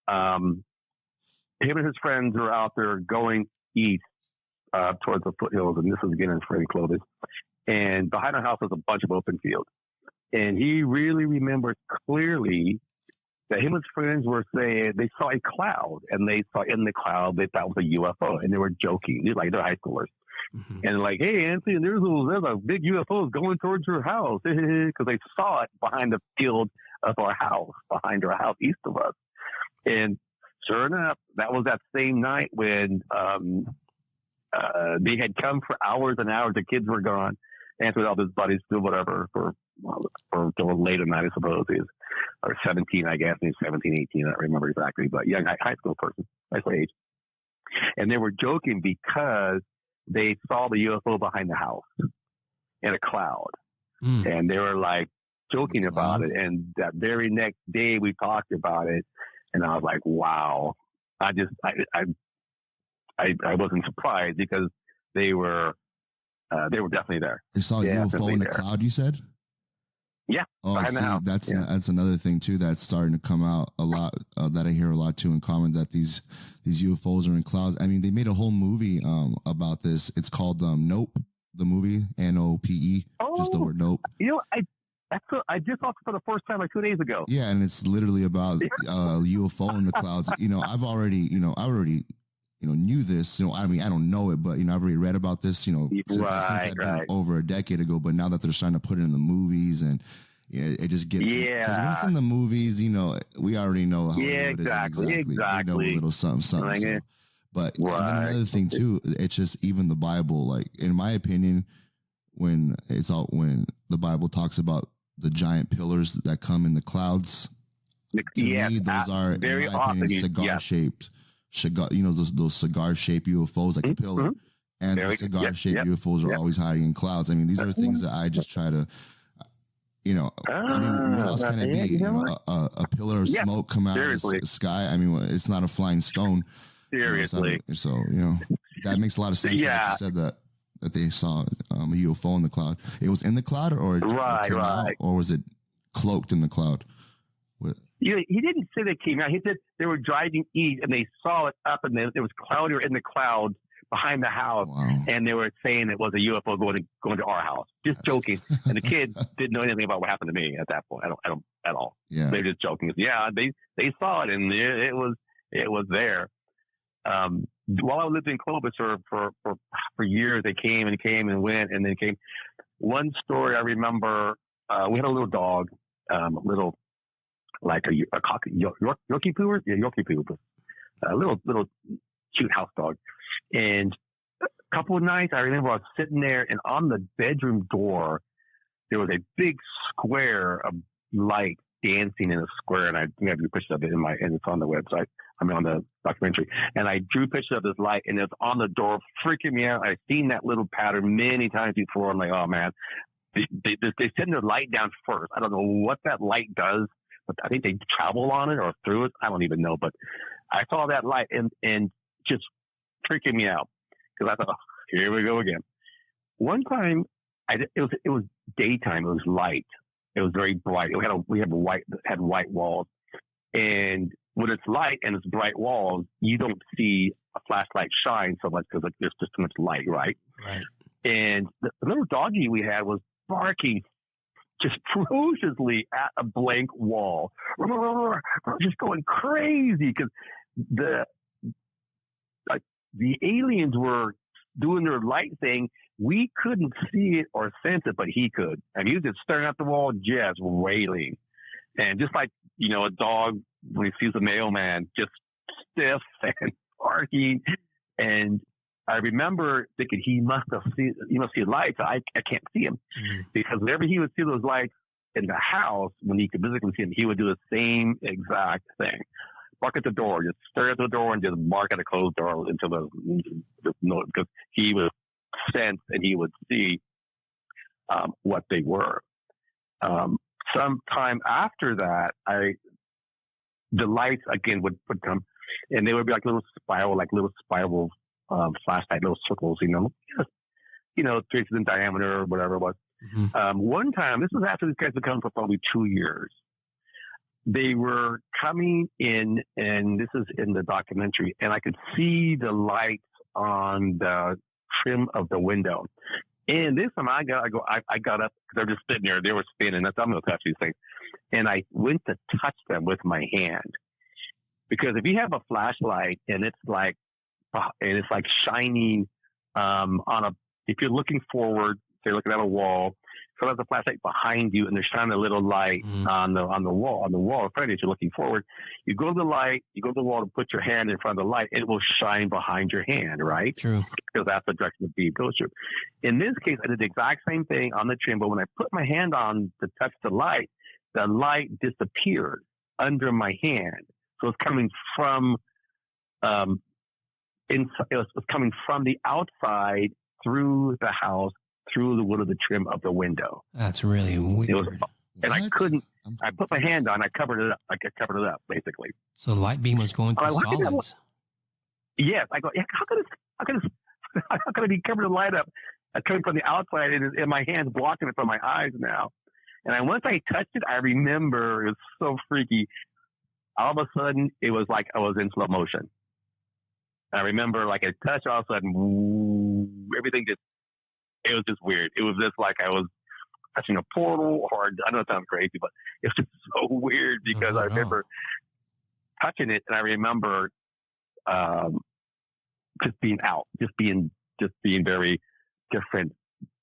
him and his friends were out there going east towards the foothills, and this is again in Freddy Clovis. And behind our house was a bunch of open fields. And he really remembered clearly that him and his friends were saying they saw a cloud, and they saw in the cloud they thought was a UFO, and they were joking. They're high schoolers. Mm-hmm. And like, hey, Anthony, there's a big UFO going towards your house, because they saw it behind the field of our house, behind our house east of us. And sure enough, that was that same night when they had come for hours and hours. The kids were gone. Anthony with all his buddies do whatever for till late at night, I suppose. Or 17, I guess. He's 17, 18. I don't remember exactly, but young high school person, high school age. And they were joking because they saw the UFO behind the house in a cloud. And they were like joking about it. And that very next day we talked about it. And I was like, wow. I wasn't surprised, because they were definitely there. They saw a UFO in the cloud, you said? Yeah. Oh, see, that's another thing too that's starting to come out a lot, that I hear a lot too in common, that these UFOs are in clouds. I mean, they made a whole movie about this. It's called Nope, the movie, Nope, just the word Nope. You know, I just saw it for the first time like 2 days ago. Yeah, and it's literally about UFO in the clouds. You know, I already knew this. I mean, I don't know it, but I've already read about this. Since I've been over a decade ago. But now that they're starting to put it in the movies, and it just gets because when it's in the movies, we already know how it is exactly. We know a little something. Like so. But and then another thing too, it's just even the Bible. Like in my opinion, when the Bible talks about the giant pillars that come in the clouds, to me, those are, very in my opinion, cigar-shaped. Those cigar-shaped UFOs, like a pillar, and the cigar-shaped UFOs are always hiding in clouds. I mean, these are things that I just try to, I mean, what else can it be? A pillar of smoke come out of the sky. I mean, it's not a flying stone. Seriously. So that makes a lot of sense. That you said that they saw a UFO in the cloud. It was in the cloud, or it came out, or was it cloaked in the cloud? He didn't say they came out. He said they were driving east, and they saw it up, and it was cloudier in the clouds behind the house, and they were saying it was a UFO going to our house. Just joking. And the kids didn't know anything about what happened to me at that point. I don't at all. Yeah. They're just joking. Yeah, they saw it, and it was there. While I lived in Clovis for years, they came and went, and then came. One story I remember, we had a little dog, like a Yorkie Poo, a little cute house dog. And a couple of nights, I remember I was sitting there, and on the bedroom door, there was a big square of light dancing in a square, and I think I drew pictures of it and it's on the website. I mean, on the documentary. And I drew pictures of this light, and it's on the door, freaking me out. I've seen that little pattern many times before. I'm like, oh man, they send their light down first. I don't know what that light does, but I think they travel on it or through it. I don't even know, but I saw that light and just freaking me out because I thought, oh, here we go again. One time, it was daytime. It was light. It was very bright. We had white walls, and when it's light and it's bright walls, you don't see a flashlight shine so much because there's just too much light, right? Right. And the little doggy we had was barking just ferociously at a blank wall, just going crazy because the aliens were doing their light thing. We couldn't see it or sense it, but he could. And he was just staring at the wall, just wailing. And just like, a dog, when he sees a mailman, just stiff and barking. And I remember thinking he must see lights. I can't see him. Mm-hmm. Because whenever he would see those lights in the house, when he could physically see them, he would do the same exact thing. Bark at the door, just stare at the door and just bark at a closed door until because he would sense and he would see what they were. Sometime after that, the lights again would come, and they would be like little spiral flashlight, little circles, traces in diameter or whatever it was. Mm-hmm. One time, this was after these guys had come for probably 2 years. They were coming in, and this is in the documentary, and I could see the lights on the trim of the window. And this time I got up because they're just sitting there. They were spinning. I'm going to touch these things. And I went to touch them with my hand. Because if you have a flashlight and it's like shining if you're looking forward, say looking at a wall, so there's a flashlight behind you and they're shining a little light on the wall in front of you. You're looking forward. You go to the light, you go to the wall to put your hand in front of the light, and it will shine behind your hand, right? True. Because that's the direction the beam goes through. In this case, I did the exact same thing on the trim, but when I put my hand on to touch the light disappeared under my hand. So it's coming from it was coming from the outside through the house, through the wood of the trim of the window. That's really weird. And I couldn't. I put my hand on. I covered it up. I covered it up, basically. So the light beam was going through solids. Yes, I go. Yeah, how could it be covering the light up? Coming from the outside, and my hand's blocking it from my eyes now. And once I touched it, I remember it was so freaky. All of a sudden, it was like I was in slow motion. I remember, like, I touched, all of a sudden, everything just. It was just weird. It was just like I was touching a portal, or I know it sounds crazy, but it's just so weird because I remember touching it, and I remember just being out, just being very different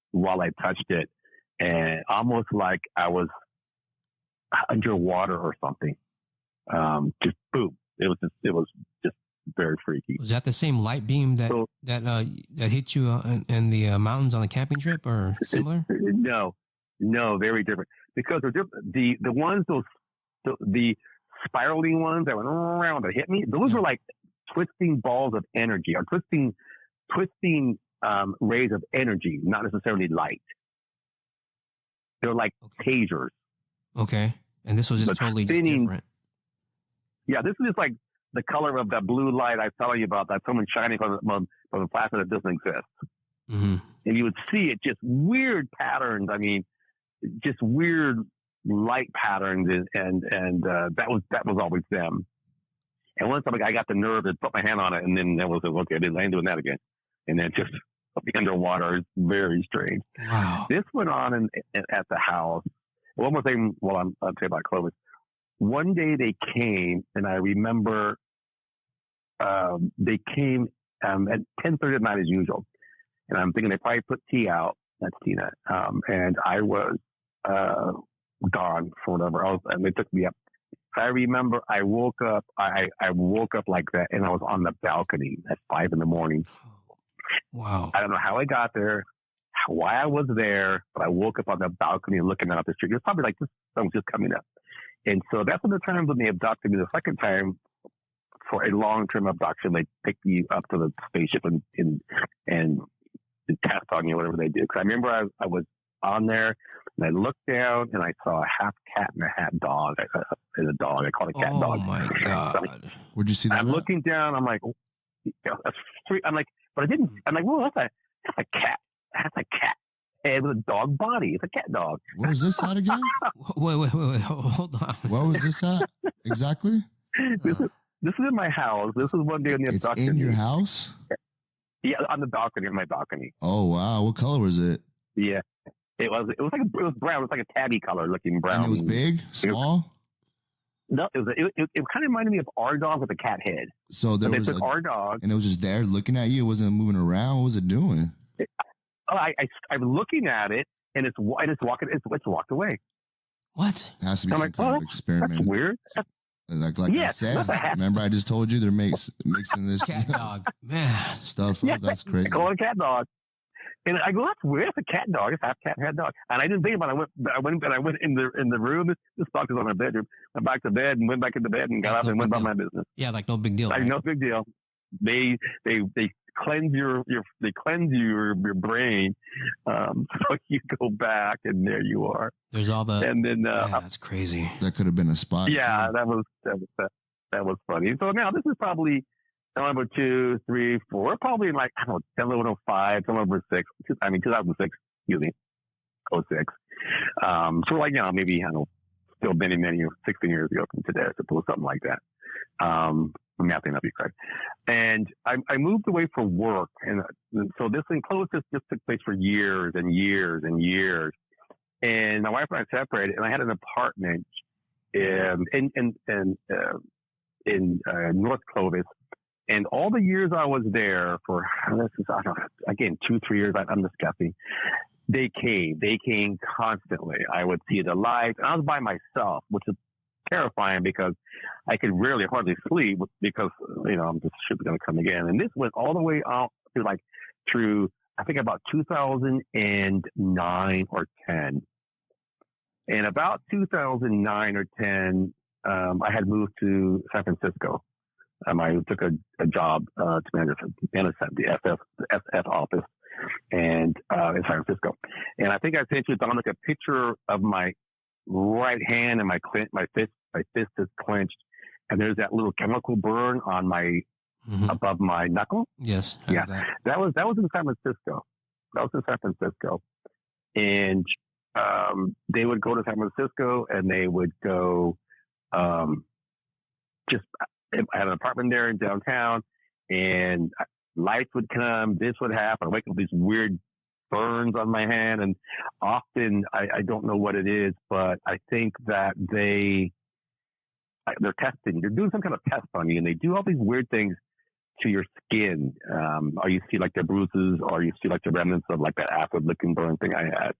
while I touched it, and almost like I was underwater or something. Just boom! It was just very freaky. Was that the same light beam that hit you in the mountains on the camping trip, or similar? No, very different. Because the ones the spiraling ones that went around that hit me, those were like twisting balls of energy, or twisting rays of energy, not necessarily light. They're like tasers. Okay, and this was just totally different. Yeah, this is just like the color of that blue light I was telling you about, that someone shining from a plasma that doesn't exist. Mm-hmm. And you would see it, just weird patterns. I mean, just weird light patterns, and that was always them. And once I got the nerve to put my hand on it, and then that was okay. I ain't doing that again. And then just underwater is very strange. Wow. This went on at the house. One more thing, I'll tell you about Clovis. One day they came, and I remember they came at 10:30 at night as usual. And I'm thinking they probably put tea out. That's Tina. And I was gone for whatever else, and they took me up. I remember I woke up. I woke up like that, and I was on the balcony at 5 a.m. Wow. I don't know how I got there, why I was there, but I woke up on the balcony looking out the street. It was probably like this sun was just coming up. And so that's the time when they abducted me the second time for a long-term abduction. They pick you up to the spaceship and test on you, whatever they do. Because I remember I was on there and I looked down and I saw a half cat and a half dog. I call it a cat dog. Oh my God. So Where'd you see that? I'm looking down. I'm like, that's free. I'm like, but I didn't. I'm like, well, that's a cat. That's a cat. And with a dog body. It's a cat dog. Where was this at again? Wait, hold on. Where was this at exactly? This is in my house. This is one day in the abduction. It's in your house? Yeah, on the balcony, on my balcony. Oh wow! What color was it? Yeah, it was brown. It was like a tabby color looking brown. And it was big, small. No, it kind of reminded me of our dog with a cat head. So there was our dog, and it was just there looking at you. It wasn't moving around. What was it doing? I was looking at it, and it's walked away. What? It has to be some kind of experiment. That's weird. Like I said, remember I just told you they're mixing this cat dog, man, stuff up. That's crazy. I call it a cat dog, and I go, that's weird. It's a cat dog. It's half cat, half dog. And I didn't think about it. I went in the room. This dog was on my bedroom. Went back to bed and went back into bed and got up and went about my business. Yeah, like no big deal. Like right? no big deal. They cleanse your brain, so you go back and there you are. There's all the and then that's crazy. That could have been a spot. Yeah, that was funny. So now this is probably number 2, 3, 4, probably like I don't know 1105, 1106. 2006. Excuse me, 06. So like maybe I don't know, still many 16 years ago from today, I suppose, something like that. I think that'd be correct. And I moved away for work, and so this enclosed just took place for years and years and years. And my wife and I separated, and I had an apartment in North Clovis. And all the years I was there for this is I don't know, again 2-3 years. I'm discussing. They came constantly. I would see the lights, and I was by myself, which is terrifying because I could hardly sleep because I'm just going to come again. And this went all the way out to through I think about 2009 or 10. And about 2009 or 10, I had moved to San Francisco. I took a job to manage the SF office and in San Francisco. And I think I sent you Dominic a picture of my right hand and my fist is clenched, and there's that little chemical burn on my above my knuckle. Yes, yeah, that was in San Francisco. And they would go to San Francisco, and they would go. I had an apartment there in downtown, and lights would come. This would happen. I wake up with these weird burns on my hand, and often I don't know what it is, but I think that they're testing. They're doing some kind of test on you, and they do all these weird things to your skin. Or you see the bruises, or you see the remnants of that acid-looking burn thing I had.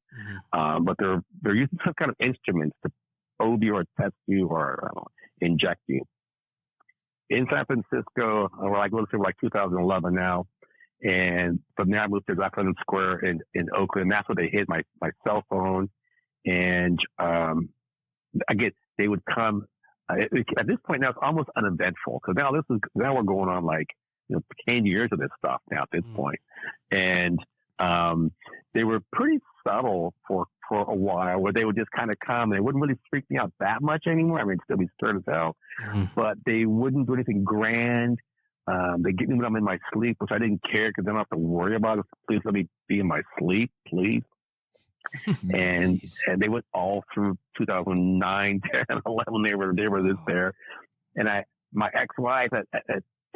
Mm-hmm. But they're using some kind of instruments to probe you or test you or inject you. In San Francisco, let's say 2011 now. And from there, I moved to Rockland Square in Oakland. That's where they hid my cell phone. And again, they would come. At this point now, it's almost uneventful because now we're going on 10 years of this stuff now at this point. And they were pretty subtle for a while, where they would just kind of come. And they wouldn't really freak me out that much anymore. I mean, still be scared as hell, but they wouldn't do anything grand. They get me when I'm in my sleep, which I didn't care because I don't have to worry about it. Please let me be in my sleep, please. and they went all through 2009, 10, 11. They were this there. And my ex-wife at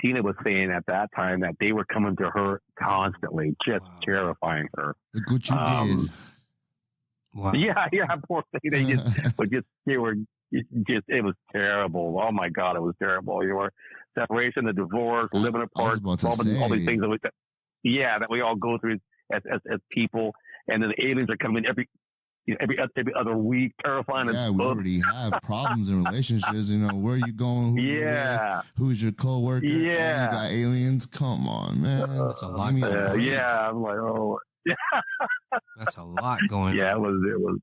Tina was saying at that time that they were coming to her constantly, just terrifying her. Look what you did. Wow. Yeah, poor thing. It was terrible. Oh my God, it was terrible. Separation, the divorce, living apart, all these things that we all go through as people, and then the aliens are coming every other week, terrifying. Yeah, we already have problems in relationships. Where are you going? Who's your coworker? Yeah, you got aliens. Come on, man. That's a lot. I'm like, oh, that's a lot going on. Yeah, it was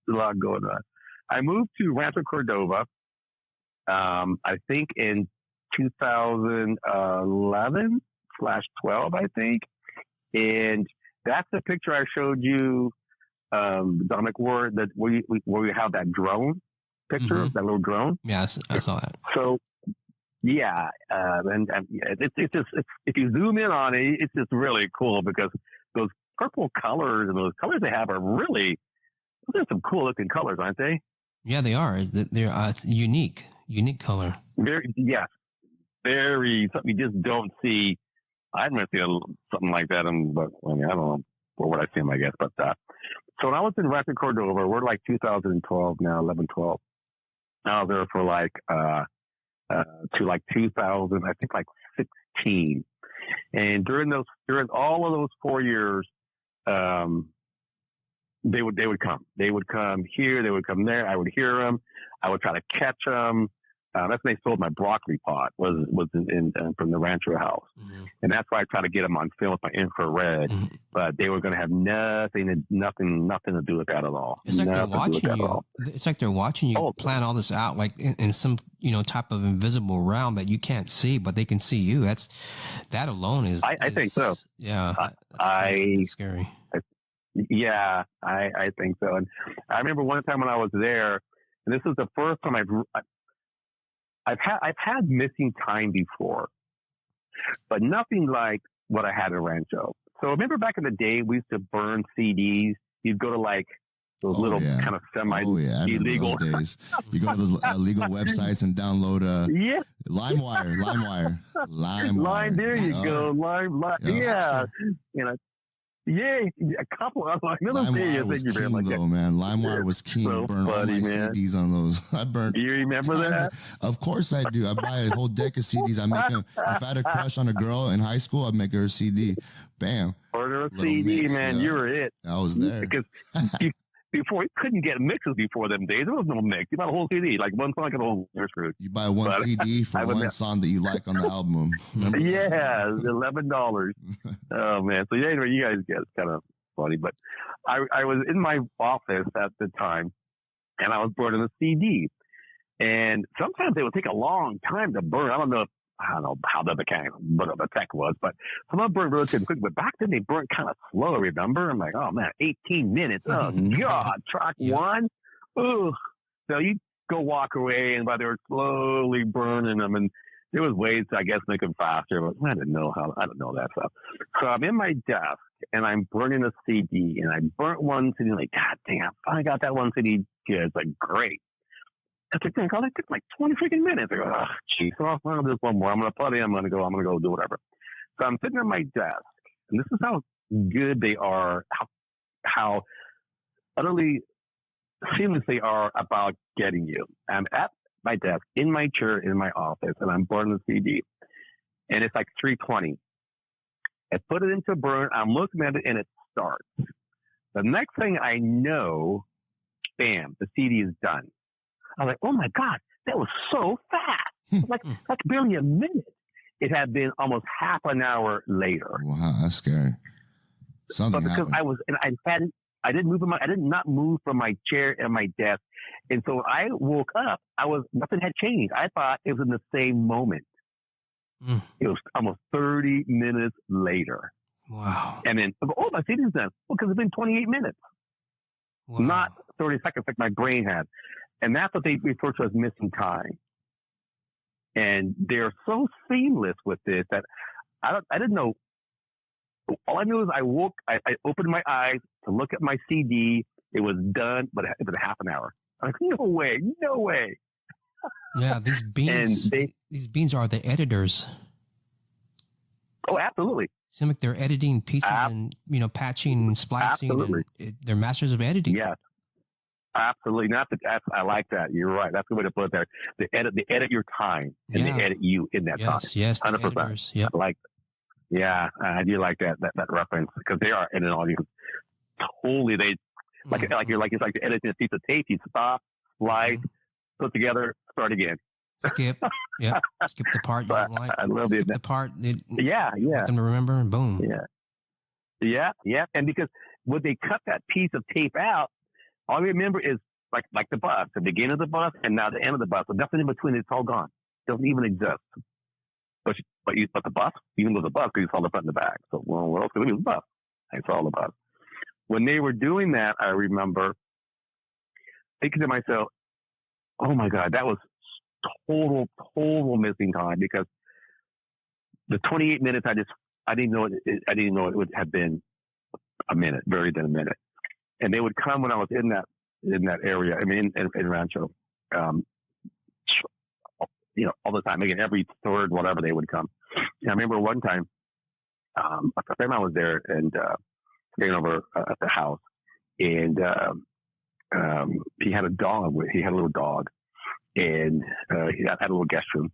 a lot going on. I moved to Rancho Cordova, I think in 2011/12, I think. And that's the picture I showed you, Dominic, where we have that drone picture, that little drone. Yes, I saw that. So, yeah, and it's just, if you zoom in on it, it's just really cool because those purple colors and those colors they have are really, those are some cool looking colors, aren't they? Yeah, they are. They're unique color. Very, yes, very, something you just don't see. I've never seen something like that, but I mean, I don't know where would I see them, I guess. But so when I was in Rancho Cordova, we're like 2012 now, 11, 12. I was there for like to like 2000, I think like 16. And during all of those 4 years, they would come. They would come here. They would come there. I would hear them. I would try to catch them. That's when they sold my broccoli pot was in from the Rancho house, and that's why I tried to get them on film with my infrared. But they were going to have nothing to do with that at all. It's like they're watching you. It's like they're watching you plan all this out, like in some type of invisible realm that you can't see, but they can see you. That alone is. I think so. Yeah, that's scary. Yeah, I think so. And I remember one time when I was there, and this was the first time I've had missing time before, but nothing like what I had in Rancho. So remember back in the day, we used to burn CDs. You'd go to like those kind of semi-illegal days. You go to those illegal websites and download LimeWire. There you go. Lime. Yeah. Yeah, a couple of LimeWire was king, though, man. LimeWire was king. So burn funny, all my man. CDs on those. I burned. Do you remember that? Of course I do. I buy a whole deck of CDs. If I had a crush on a girl in high school, I'd make her a CD. Bam. Order a CD, mix, man. You were it. I was there. Because before, you couldn't get mixes before them days. There was no mix. You bought a whole CD, like one song and a whole screw. You buy one CD for one song that you like on the album. Yeah, $11. Oh, man. So, yeah, anyway, you guys get it's kind of funny. But I was in my office at the time, and I was burning a CD. And sometimes they would take a long time to burn. I don't know how the tech was, but some of them burned relatively quick. But back then they burnt kind of slow, remember? I'm like, oh man, 18 minutes. Oh God, track one. Ugh. So you go walk away, and they were slowly burning them, and there was ways to, I guess, make them faster, but I didn't know that stuff. So I'm in my desk and I'm burning a CD, and I burnt one CD, like, God damn, I got that one CD good. It's like, great. I took like 20 freaking minutes. I go, oh, geez, I'll do one more. I'm going to put in, I'm going to go do whatever. So I'm sitting at my desk, and this is how good they are, how utterly seamless they are about getting you. I'm at my desk, in my chair, in my office, and I'm burning the CD. And it's like 3:20. I put it into burn. I'm looking at it, and it starts. The next thing I know, bam, the CD is done. I was like, oh my God, that was so fast. like barely a minute. It had been almost half an hour later. Wow, that's scary. Something happened. I did not move from my chair and my desk. And so when I woke up, nothing had changed. I thought it was in the same moment. It was almost 30 minutes later. Wow. And then, my CD's done. Well, because it's been 28 minutes. Wow. Not 30 seconds like my brain had. And that's what they refer to as missing time. And they're so seamless with this that I didn't know. All I knew is I opened my eyes to look at my CD. It was done, but it was a half an hour. I'm like, no way. Yeah, these beans are the editors. Oh, absolutely. Seem like they're editing pieces and patching, splicing. Absolutely. They're masters of editing. Yes. Absolutely. I like that. You're right. That's the way to put it there. They edit your time, and they edit you in that time. Yes, 100%. Yep. I like. Yeah, I do like that reference, because they are editing all you. Totally, it's like editing a piece of tape. You stop, slice, put together, start again. Skip. Yeah. Skip the part you don't like. I love Skip the part. Yeah. Want them to remember, and boom. Yeah. And because when they cut that piece of tape out, all you remember is like the bus, the beginning of the bus and now the end of the bus. So nothing in between. It's all gone. It doesn't even exist. But the bus, even though the bus, because you saw the front and the back. So what else could it be? The bus. I saw the bus. When they were doing that, I remember thinking to myself, "Oh my God, that was total missing time," because the 28 minutes I didn't know it would have been a minute, buried in a minute. And they would come when I was in that area. I mean, in Rancho, all the time. Again, every third, whatever, they would come. And I remember one time, a friend of mine was there and staying over at the house, and he had a dog. He had a little dog, and he had a little guest room,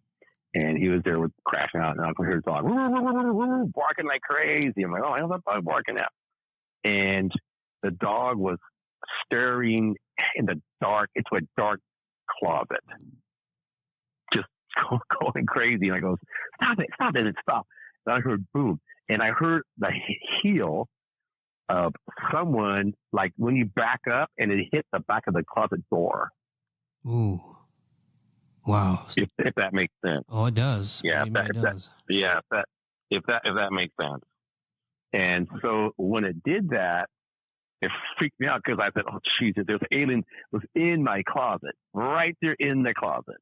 and he was there with crashing out, and I could hear his dog barking like crazy. I'm like, oh, how's that dog barking at? And the dog was staring in the dark into a dark closet, just going crazy. And I goes, stop it, stop. And I heard boom, and I heard the heel of someone, like when you back up and it hit the back of the closet door. Ooh. Wow. If that makes sense. Oh, it does. Yeah, it does. If that makes sense. And so when it did that, it freaked me out because I said, "Oh, Jesus, there's an alien was in my closet, right there in the closet."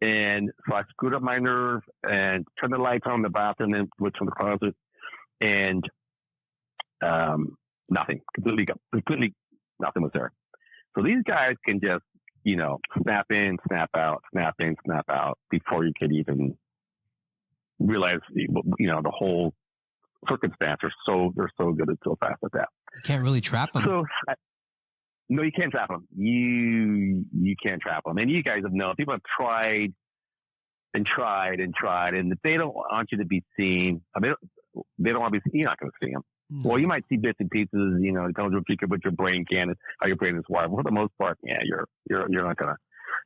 And so I screwed up my nerve and turned the lights on in the bathroom, and then went from the closet, and nothing, completely nothing was there. So these guys can just, snap in, snap out, snap in, snap out before you can even realize, the whole circumstance. They're so good and so fast at that. You can't really trap them. So, no, you can't trap them. You can't trap them. And you guys have known, people have tried, and they don't want you to be seen. I mean, they don't want to be seen. You're not going to see them. No. Well, you might see bits and pieces, it tells you what your brain can, and how your brain is wired. But for the most part, yeah, you're not gonna,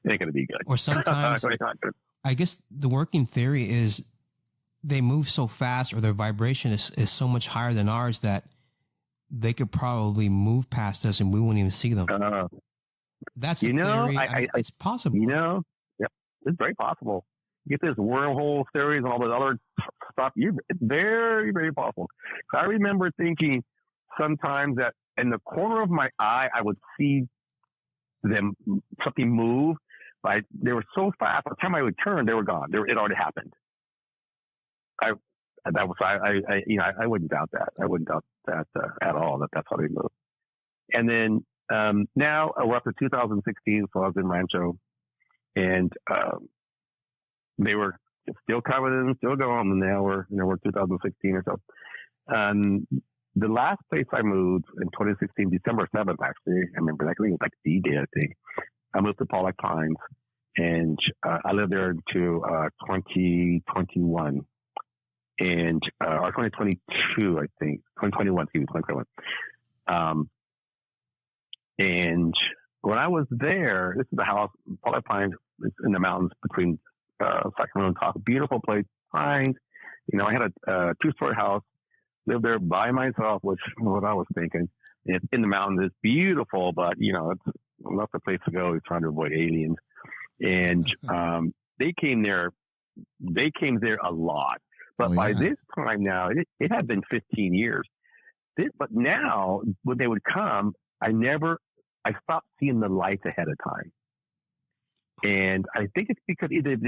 it ain't gonna be good. Or sometimes, I guess the working theory is they move so fast, or their vibration is so much higher than ours that they could probably move past us and we won't even see them. That's a theory. It's possible. Yeah, it's very possible. You get this wormhole theories and all this other stuff. It's very, very possible. I remember thinking sometimes that in the corner of my eye, I would see something move, but they were so fast. By the time I would turn, they were gone. It already happened. I wouldn't doubt that. I wouldn't doubt that at all. That's how they move. And then now we're up to 2016, so I was in Rancho, and they were still coming in, still going, and now we're 2016 or so. The last place I moved in 2016, December 7th, actually, I remember that, I think it was like D-Day, I think. I moved to Pollock Pines, and I lived there until 2021. And or 2022, I think, 2021. And when I was there, this is the house, Pollock Pines. It's in the mountains between Sacramento and Tahoe. Beautiful place, pines. I had a 2-story house, lived there by myself, which is what I was thinking. It's in the mountains. It's beautiful, but it's not the place to go. You're trying to avoid aliens. And they came there a lot. But by this time now, it had been 15 years. But now, when they would come, I stopped seeing the lights ahead of time. And I think it's because either it's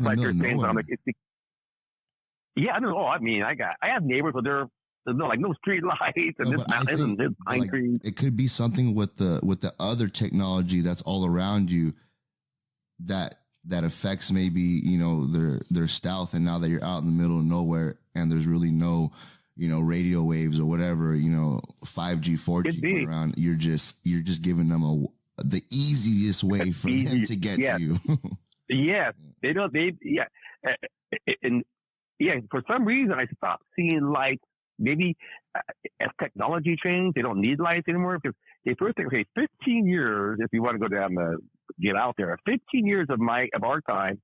like you're saying, I'm like, I don't know. I mean, I have neighbors where there's no street lights and this mountain and this pine trees. It could be something with the other technology that's all around you that affects maybe, their stealth. And now that you're out in the middle of nowhere and there's really no, radio waves or whatever, 5G, 4G going around, you're just giving them the easiest way for them to get to you. Yes. For some reason I stopped seeing lights. Maybe as technology changed, they don't need lights anymore. Because the first thing, 15 years, if you want to go down get out there, 15 years of our time,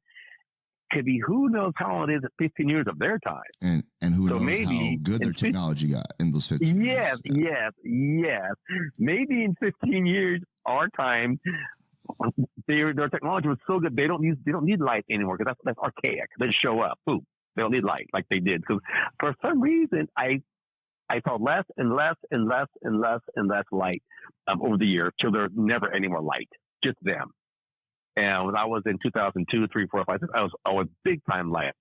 could be who knows how long it is at 15 years of their time. And who knows how good their technology got in those 15 years. Yes. Maybe in 15 years, our time, their technology was so good they don't need light anymore, because that's archaic. They show up, boom. They don't need light like they did. Because for some reason, I saw less and less and less and less and less light over the years, till there's never any more light, just them. And when I was in 2002, 3, 4, 5, 6, I was big time lights.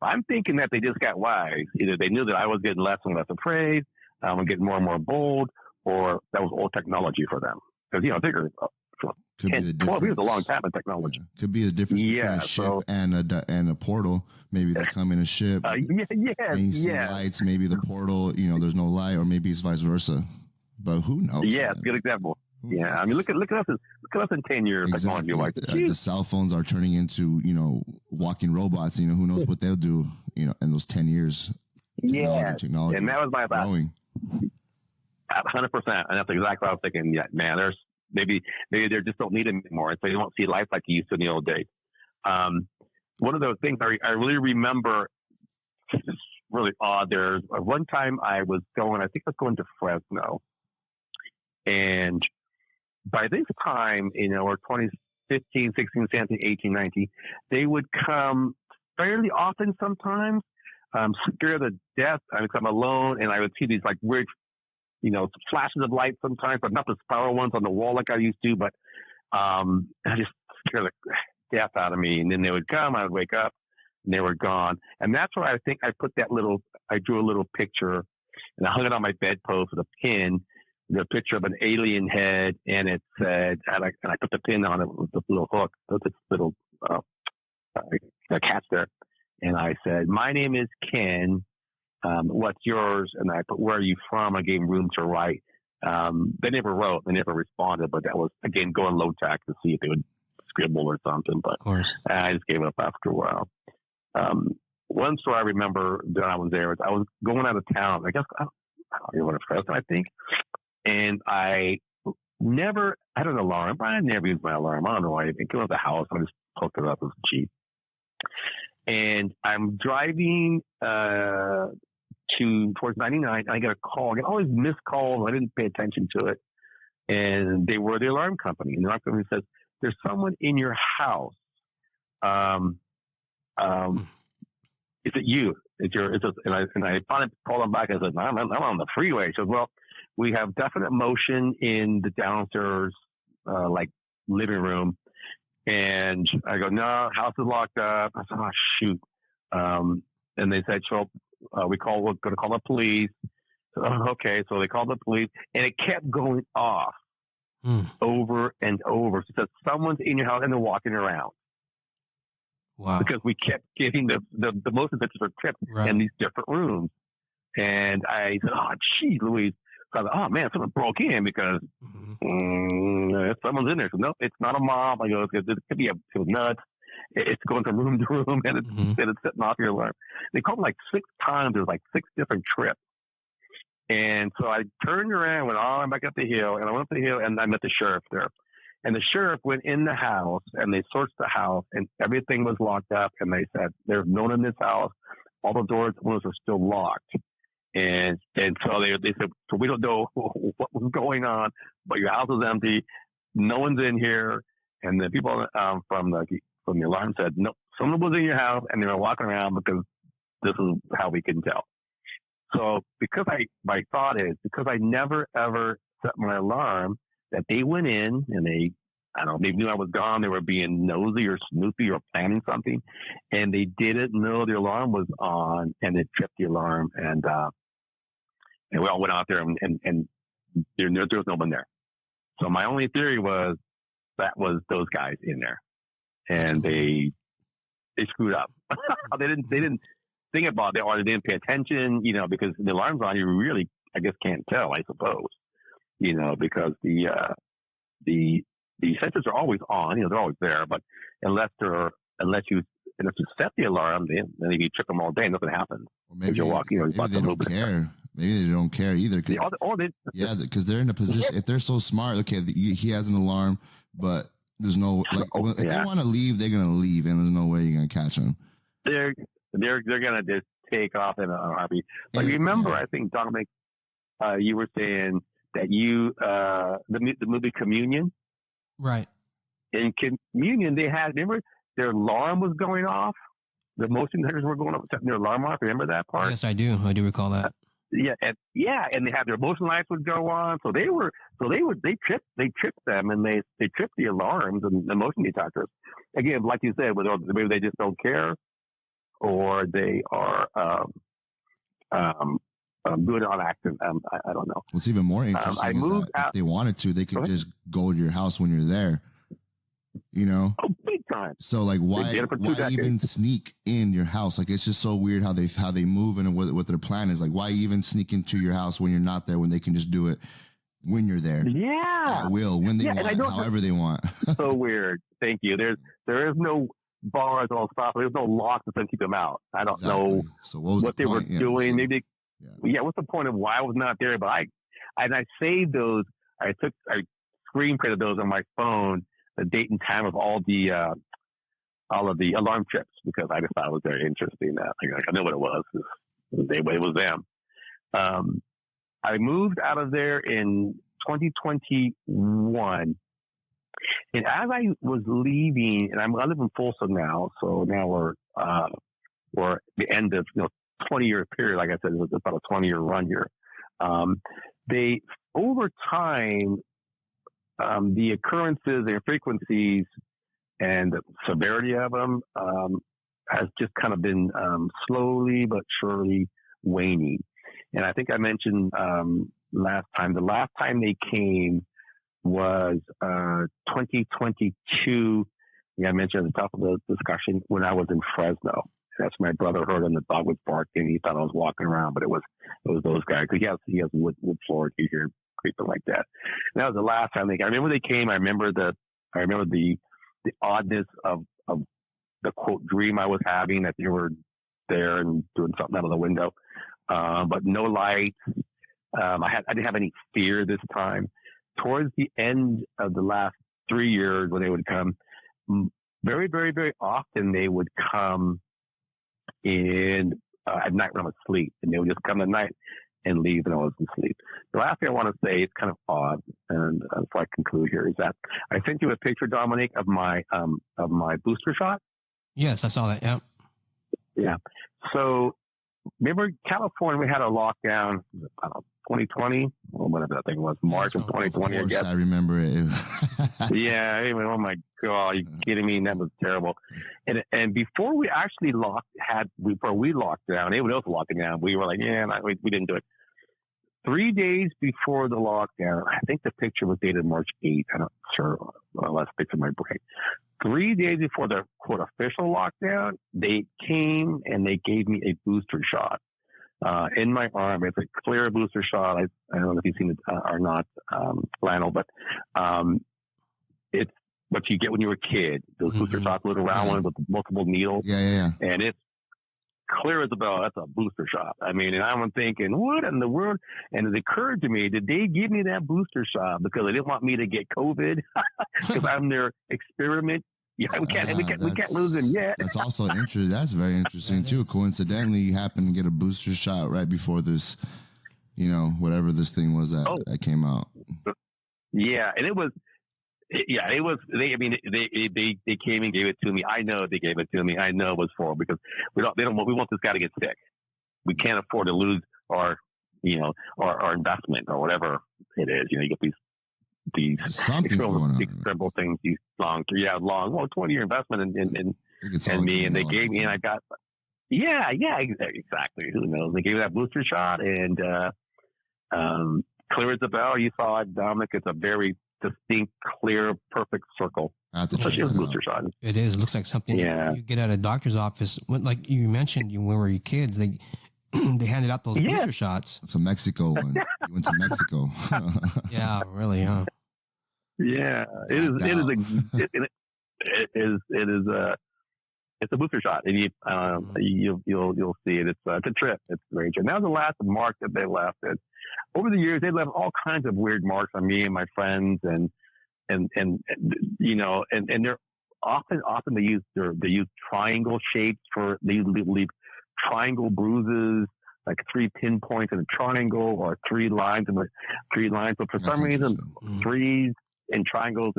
I'm thinking that they just got wise. Either they knew that I was getting less and less afraid, and getting more and more bold, or that was old technology for them. Because, I figure 12 years is a long time in technology. Yeah. Could be the difference between a ship and a portal. Maybe they come in a ship and you see lights. Maybe the portal, there's no light, or maybe it's vice versa. But who knows? Yeah, good example. Yeah, I mean, look at us in 10 years. Exactly. The cell phones are turning into walking robots. Who knows what they'll do in those 10 years. Technology, and that was my thought. 100%, and that's exactly what I was thinking. Yeah, man, there's maybe they just don't need it anymore, and so you won't see life like you used to in the old days. One of those things I really remember, it's really odd. There's one time I was going to Fresno, and by this time, or 2015, 16, 17, 18, 19, they would come fairly often sometimes, scare the death. I'm alone, and I would see these like weird, flashes of light sometimes, but not the spiral ones on the wall like I used to, but I just scare the death out of me. And then they would come, I would wake up, and they were gone. And that's where I think I drew a little picture, and I hung it on my bedpost with a pin, the picture of an alien head, and it said, and I put the pin on it with this little hook, this little catch there, and I said, "My name is Ken. What's yours?" And I put, "Where are you from?" I gave them room to write. They never wrote, they never responded, but that was again going low tack to see if they would scribble or something. But of course, I just gave it up after a while. One story I remember that I was there was I was going out of town. I guess I don't know, Fresno, I think. And I had an alarm. I never used my alarm. I don't know why. I think it was the house. I just hooked it up. It was cheap. And I'm driving towards 99. I get a call. I get all these missed calls. I didn't pay attention to it. And they were the alarm company. And the alarm company says, "There's someone in your house. Is it you? And I finally called them back. I said, I'm on the freeway." She said, "Well, we have definite motion in the downstairs, like living room." And I go, "No, house is locked up." I said, "Oh, shoot." And they said, we're going to call the police. So, okay. So they called the police, and it kept going off over and over. So it says, "Someone's in your house," and they're walking around. Wow. Because we kept getting the motion pictures are kept in these different rooms. And I said, "Oh, geez, Louise." So I was like, "Oh man, someone broke in because someone's in there." So no, it's not a mob. I go, it could be a nuts. It's going from room to room, and it's setting off your alarm. They called me like 6 times. There was like 6 different trips. And so I turned around, went on back up the hill, and I went up the hill, and I met the sheriff there. And the sheriff went in the house, and they searched the house, and everything was locked up. And they said, "There's no one in this house. All the doors and windows are still locked." And so they said, "So we don't know what was going on, but your house is empty. No one's in here." And the people from the alarm said, "No, someone was in your house, and they were walking around because this is how we can tell." So my thought is because I never ever set my alarm, that they went in and they knew I was gone. They were being nosy or snoopy or planning something, and they didn't know the alarm was on, and it tripped the alarm, and we all went out there, and there was no one there. So my only theory was that was those guys in there, and they screwed up. They didn't think about it, or they didn't pay attention, because the alarm's on. You really, I guess, can't tell, I suppose. Because the sensors are always on, they're always there, but unless you set the alarm, then if you trip them all day, nothing happens. Or maybe they don't care. Maybe they don't care either. Because they're in a position. If they're so smart, okay, he has an alarm, but There's no if they want to leave, they're gonna leave, and there's no way you're gonna catch them. They're gonna just take off in a heartbeat. But remember, I think Dominic, you were saying that the movie Communion, right? In Communion, remember their alarm was going off. The motion detectors were going off, setting their alarm off. Remember that part? Yes, I do. I do recall that. And they had their motion lights would go on. So they tripped them, and they tripped the alarms and the motion detectors. Again, like you said, whether maybe they just don't care, or they are good on acting. I don't know. What's even more interesting is that if they wanted to, they could just go to your house when you're there. Oh, big time. So like, why even sneak in your house? Like, it's just so weird how they move and what their plan is. Like, why even sneak into your house when you're not there, when they can just do it when you're there? Yeah, at will, when they want, however they want. So weird. Thank you. There is no bars or stuff. There's no locks to keep them out. I don't know what they were doing. Maybe what's the point of why I was not there? But I saved those. I screen printed those on my phone, the date and time of all of the alarm trips, because I just thought it was very interesting. That I know what it was. It was them. I moved out of there in 2021, and as I was leaving, and I live in Folsom now, so now we're at the end of 20-year period. Like I said, it was about a 20-year run here. They over time. The occurrences and frequencies and the severity of them has just kind of been slowly but surely waning. And I think I mentioned last time, the last time they came was 2022. I mentioned at the top of the discussion when I was in Fresno. That's my brother heard and the dog was barking. He thought I was walking around, but it was those guys. Because he has wood floor here. Creeping like that. And that was the last time I remember they came. I remember the oddness of the quote dream I was having, that they were there and doing something out of the window, but no lights. I didn't have any fear this time. Towards the end of the last 3 years, when they would come, very, very, very often they would come in at night when I was asleep, and they would just come at night and leave when I was asleep. The last thing I want to say, it's kind of odd, and before I conclude here, is that I sent you a picture, Dominic, of my booster shot. Yes, I saw that. Yep. Yeah. So remember California, we had a lockdown, 2020, or whatever that thing was, March of 2020, I guess. I remember it. Yeah. Anyway, oh my God, are you kidding me? That was terrible. And before we actually locked down, anyone else locking down, we were like, we didn't do it. 3 days before the lockdown, I think the picture was dated March 8th. I'm not sure. Let's picture my brain. 3 days before the quote official lockdown, they came and they gave me a booster shot in my arm. It's a clear booster shot. I don't know if you've seen it or not, Lionel, but it's what you get when you were a kid. Those booster shots, little round ones with multiple needles. Yeah. And it's clear as a bell. That's a booster shot. I mean, and I'm thinking, what in the world? And it occurred to me, did they give me that booster shot because they didn't want me to get COVID? Because I'm their experiment. Yeah, we can't lose them yet. That's also interesting. That's very interesting too. Coincidentally, you happened to get a booster shot right before this, whatever this thing was that came out. Yeah, and it was. Yeah, it was. They came and gave it to me. I know they gave it to me. I know it was for because we want this guy to get sick. We can't afford to lose our investment or whatever it is. You get these experimental things, these long, 20-year investment in me, and they gave me, and I got, exactly. Who knows? They gave me that booster shot, and clear as a bell. You saw it, Dominic. It's a very distinct, clear, perfect circle. Especially a booster shot. It is. It looks like something you get at a doctor's office. Like you mentioned, when we were kids, they handed out those booster shots. It's a Mexico one. You went to Mexico. Yeah, really, huh? Yeah, it's a booster shot, and you'll see it. It's a trip. It's very true. Now the last mark that they left. Over the years, they left all kinds of weird marks on me and my friends, and and you know, and they're often they use triangle shapes they leave triangle bruises, like 3 pinpoints in a triangle or 3 lines but for some reason threes and triangles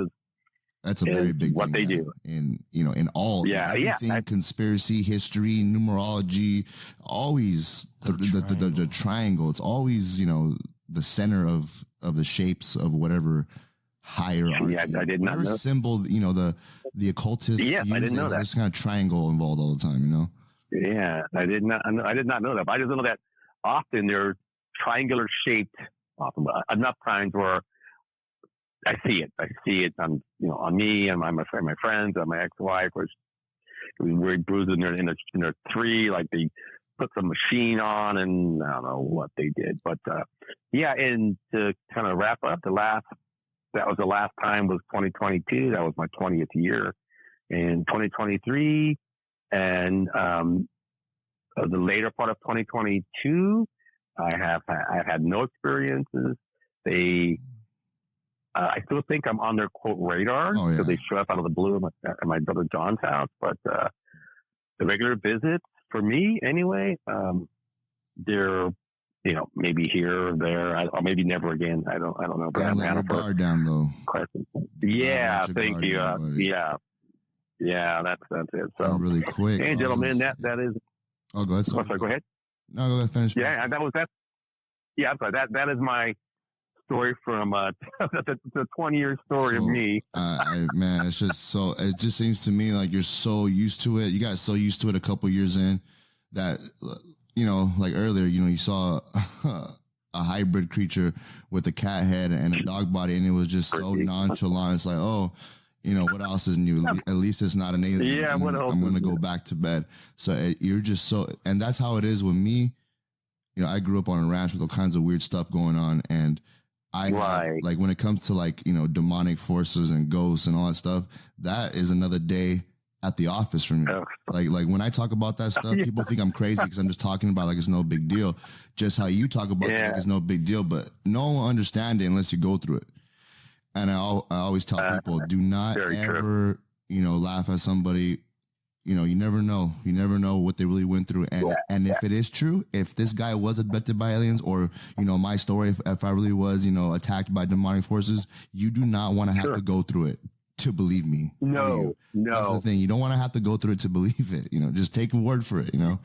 that's a very big what thing, they do. And you know, in all everything, conspiracy, history, numerology, always the triangle. It's always, you know, the center of the shapes of whatever hierarchy. Yeah, I did not know. Symbol, you know, the occultists. Yes, I didn't know that. There's kind of triangle involved all the time, you know. Yeah, I did not know that. But I just know that often they're triangular shaped. Often, enough times where I see it on, you know, on me and my friends and my ex-wife, where we were bruised in their 3, like they put some machine on, and I don't know what they did, but yeah. And to kind of wrap up, that was the last time was 2022. That was my 20th year. In 2023 and the later part of 2022, I've had no experiences. I still think I'm on their quote radar because they show up out of the blue at my brother John's house. But the regular visits for me, anyway, they're, you know, maybe here or there, or maybe never again. I don't know. But let your guard down, though. Yeah, thank you. Yeah, that's it. So really quick. Hey, gentlemen, that is. Oh, go ahead. Sorry, go ahead. No, go ahead. Finish. Yeah, that. Yeah, I'm sorry. That is my story from the 20-year story of me. Man, it's just so. It just seems to me like you're so used to it. You got so used to it a couple years in that, you know, like earlier, you know, you saw a hybrid creature with a cat head and a dog body, and it was just so nonchalant. It's like, oh, you know, what else is new? At least it's not an alien. Yeah, I'm going to go back to bed. So you're just so, and that's how it is with me. You know, I grew up on a ranch with all kinds of weird stuff going on, and like when it comes to, like, you know, demonic forces and ghosts and all that stuff, that is another day at the office for me. Like when I talk about that stuff, people think I'm crazy because I'm just talking about like it's no big deal. Just how you talk about it, like it's no big deal, but no one will understand it unless you go through it. And I always tell people, do not ever, you know, laugh at somebody. You know, you never know. You never know what they really went through. And if it is true, if this guy was abducted by aliens, or, you know, my story, if I really was, you know, attacked by demonic forces, you do not want to have to go through it to believe me. No. That's the thing. You don't want to have to go through it to believe it. You know, just take a word for it, you know,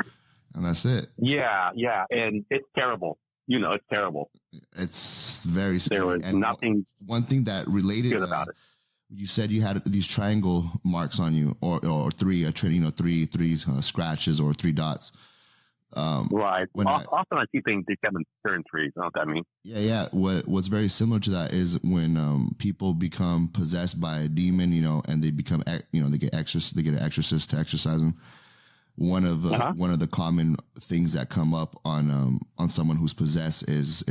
and that's it. Yeah. And it's terrible. You know, it's terrible. It's very scary. There was nothing. One thing that related about it. You said you had these triangle marks on you, or three scratches or 3 dots. Right. Often I see things they come in turn 3s. You know what that means? Yeah. What's very similar to that is when people become possessed by a demon, you know, and they become, you know, they get an exorcist to exorcise them. One of the common things that come up on someone who's possessed is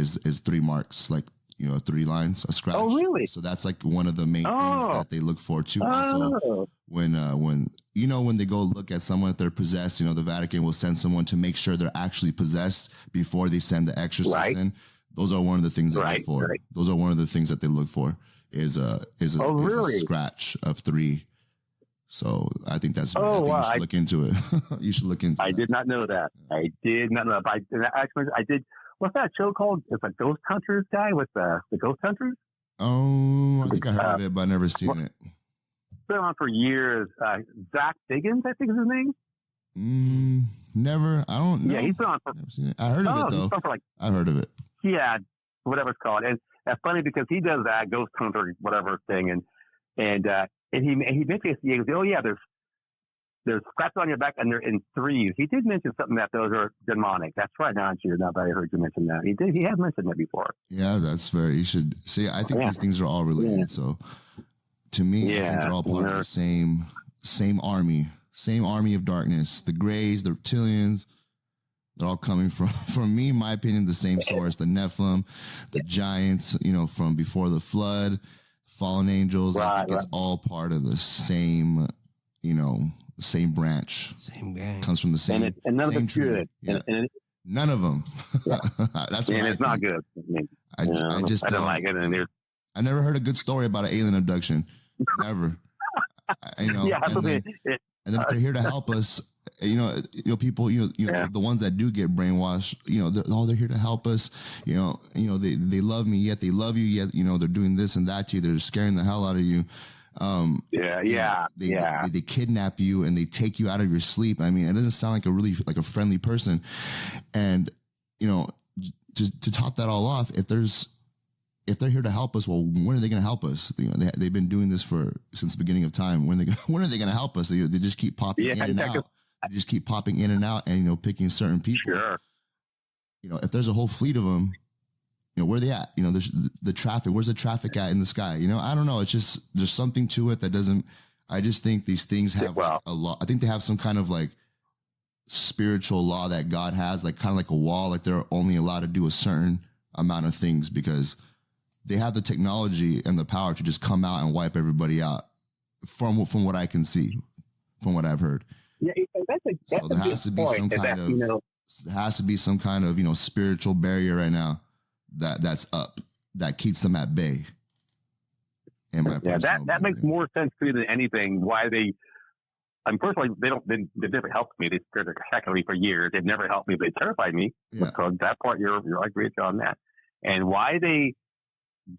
3 marks, like, you know, 3 lines, a scratch. Oh, really? So that's like one of the main things that they look for too. Also, when you know, when they go look at someone that they're possessed, you know, the Vatican will send someone to make sure they're actually possessed before they send the exorcist in. Those are one of the things they look for. Right. Those are one of the things that they look for is a scratch of 3. So I think that's. I think you should look into it. You should look into. I did not know that. I did not know. But I did. What's that show called? It's a Ghost Hunters guy with the Ghost Hunters. Oh, I think I heard of it, but I never seen it. It's been on for years. Zach Biggins, I think is his name. Never. I don't know. Yeah, he's been on for. Never seen it. I heard of it though. I heard of it. Yeah, whatever it's called, and that's funny because he does that Ghost Hunter whatever thing, and he mentions, he goes, oh yeah, there's scratches on your back and they're in 3s. He did mention something that those are demonic. That's right, now that I heard you mention that. He has mentioned that before. Yeah, that's very, you should see, I think these things are all related. Yeah. So to me, I think they're all part of the same army of darkness. The Greys, the Reptilians, they're all coming from me, in my opinion, the same source, the Nephilim, the giants, you know, from before the flood, fallen angels. I think it's all part of the same, you know, the same branch. Same gang. Comes from the same. And none of it's tree. good. Yeah. None of them. Yeah. That's and it's not good. I just don't like it. And I never heard a good story about an alien abduction. Never. You know, yeah, and then if they're here to help us, people, the ones that do get brainwashed, they're here to help us. They love me, yet they love you, yet they're doing this and that to you. They're scaring the hell out of you. They kidnap you and they take you out of your sleep. I mean, it doesn't sound like a friendly person. And to top that all off, if they're here to help us, well, when are they going to help us? They've been doing this since the beginning of time. When are they going to help us? They just keep popping in and out. They just keep popping in and out, and picking certain people. Sure. If there's a whole fleet of them, where are they at? There's the traffic. Where's the traffic at in the sky? I don't know. It's just there's something to it that doesn't. I just think these things have a law. I think they have some kind of like spiritual law that God has, like kind of like a wall. Like they're only allowed to do a certain amount of things because they have the technology and the power to just come out and wipe everybody out. From what I can see, from what I've heard. Yeah, that's there has to be some kind of there has to be some kind of spiritual barrier right now that's up that keeps them at bay. That makes more sense to me than anything. Why they? Personally, they've never helped me. They've protected me for years. They've never helped me. They terrified me. Yeah. So that part, you're agree on that. And why they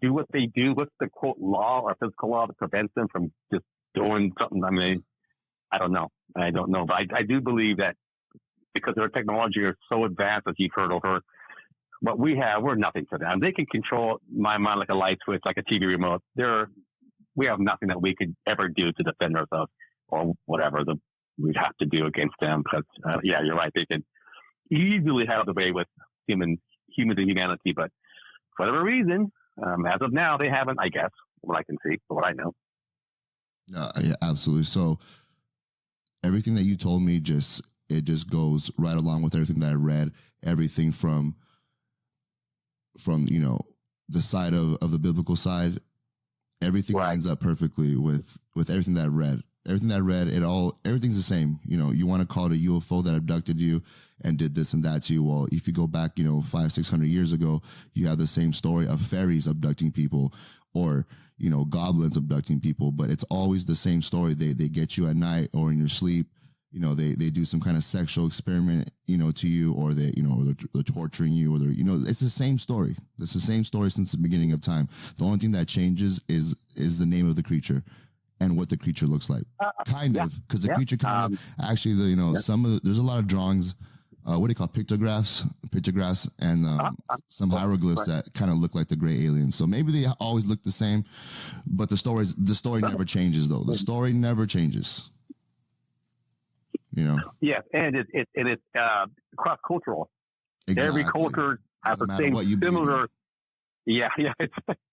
do what they do? What's the quote law or physical law that prevents them from just doing something? I mean, I don't know. But I do believe that because their technology is so advanced, as you've heard over what we have, we're nothing to them. They can control my mind like a light switch, like a TV remote. We have nothing that we could ever do to defend ourselves or whatever we'd have to do against them. Because you're right. They can easily have the way with humans and humanity, but for whatever reason, as of now, they haven't. I guess what I can see, for what I know. Yeah, absolutely. So everything that you told me just goes right along with everything that I read. Everything from the side of the biblical side, everything lines up perfectly with everything that I read. Everything that I read, everything's the same. You want to call it a UFO that abducted you and did this and that to you. Well, if you go back, 500-600 years ago, you have the same story of fairies abducting people or, goblins abducting people, but it's always the same story. They get you at night or in your sleep. They do some kind of sexual experiment, to you, or they're torturing you, or it's the same story. It's the same story since the beginning of time. The only thing that changes is the name of the creature and what the creature looks like. Because the creature kind of actually, there's a lot of drawings, what do you call pictographs, and some hieroglyphs that kind of look like the gray aliens. So maybe they always look the same, but the story never changes though. The story never changes. Yes, and it's cross cultural. Exactly. Every culture has the same similar. Yeah. This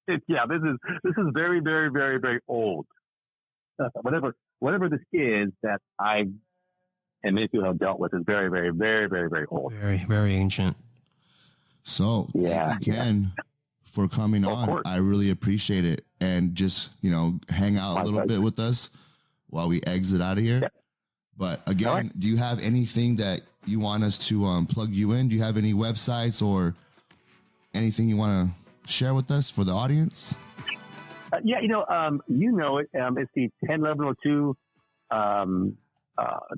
is very, very, very, very old. Whatever this is that I and many people have dealt with is very, very, very, very, very old. Very, very ancient. So thank you again for coming on. Course. I really appreciate it, and just hang out a little bit with us while we exit out of here. Yeah. But again, do you have anything that you want us to plug you in? Do you have any websites or anything you want to share with us for the audience? It's the 10-1102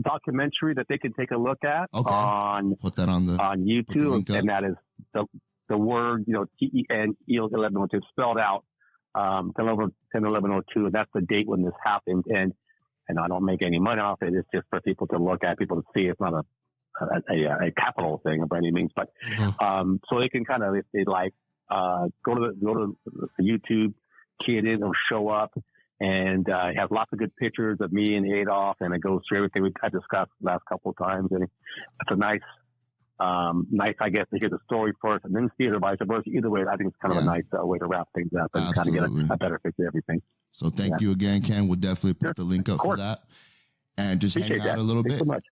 documentary that they can take a look at on put that on YouTube, and that is the word TEN 1102 spelled out 10-1102, and that's the date when this happened. And I don't make any money off it. It's just for people to look at, people to see. It's not a capital thing by any means, but so they can kind of, if they like, go to the YouTube, key it in, it'll show up, and it has lots of good pictures of me and Adolf, and it goes through everything I discussed the last couple of times, and it's a nice, I guess, to hear the story first and then see it or vice versa. Either way, I think it's kind of a nice way to wrap things up and kind of get a better picture of everything. So thank you again, Ken. We'll definitely put the link up for that. And just hang out a little bit. Thanks so much.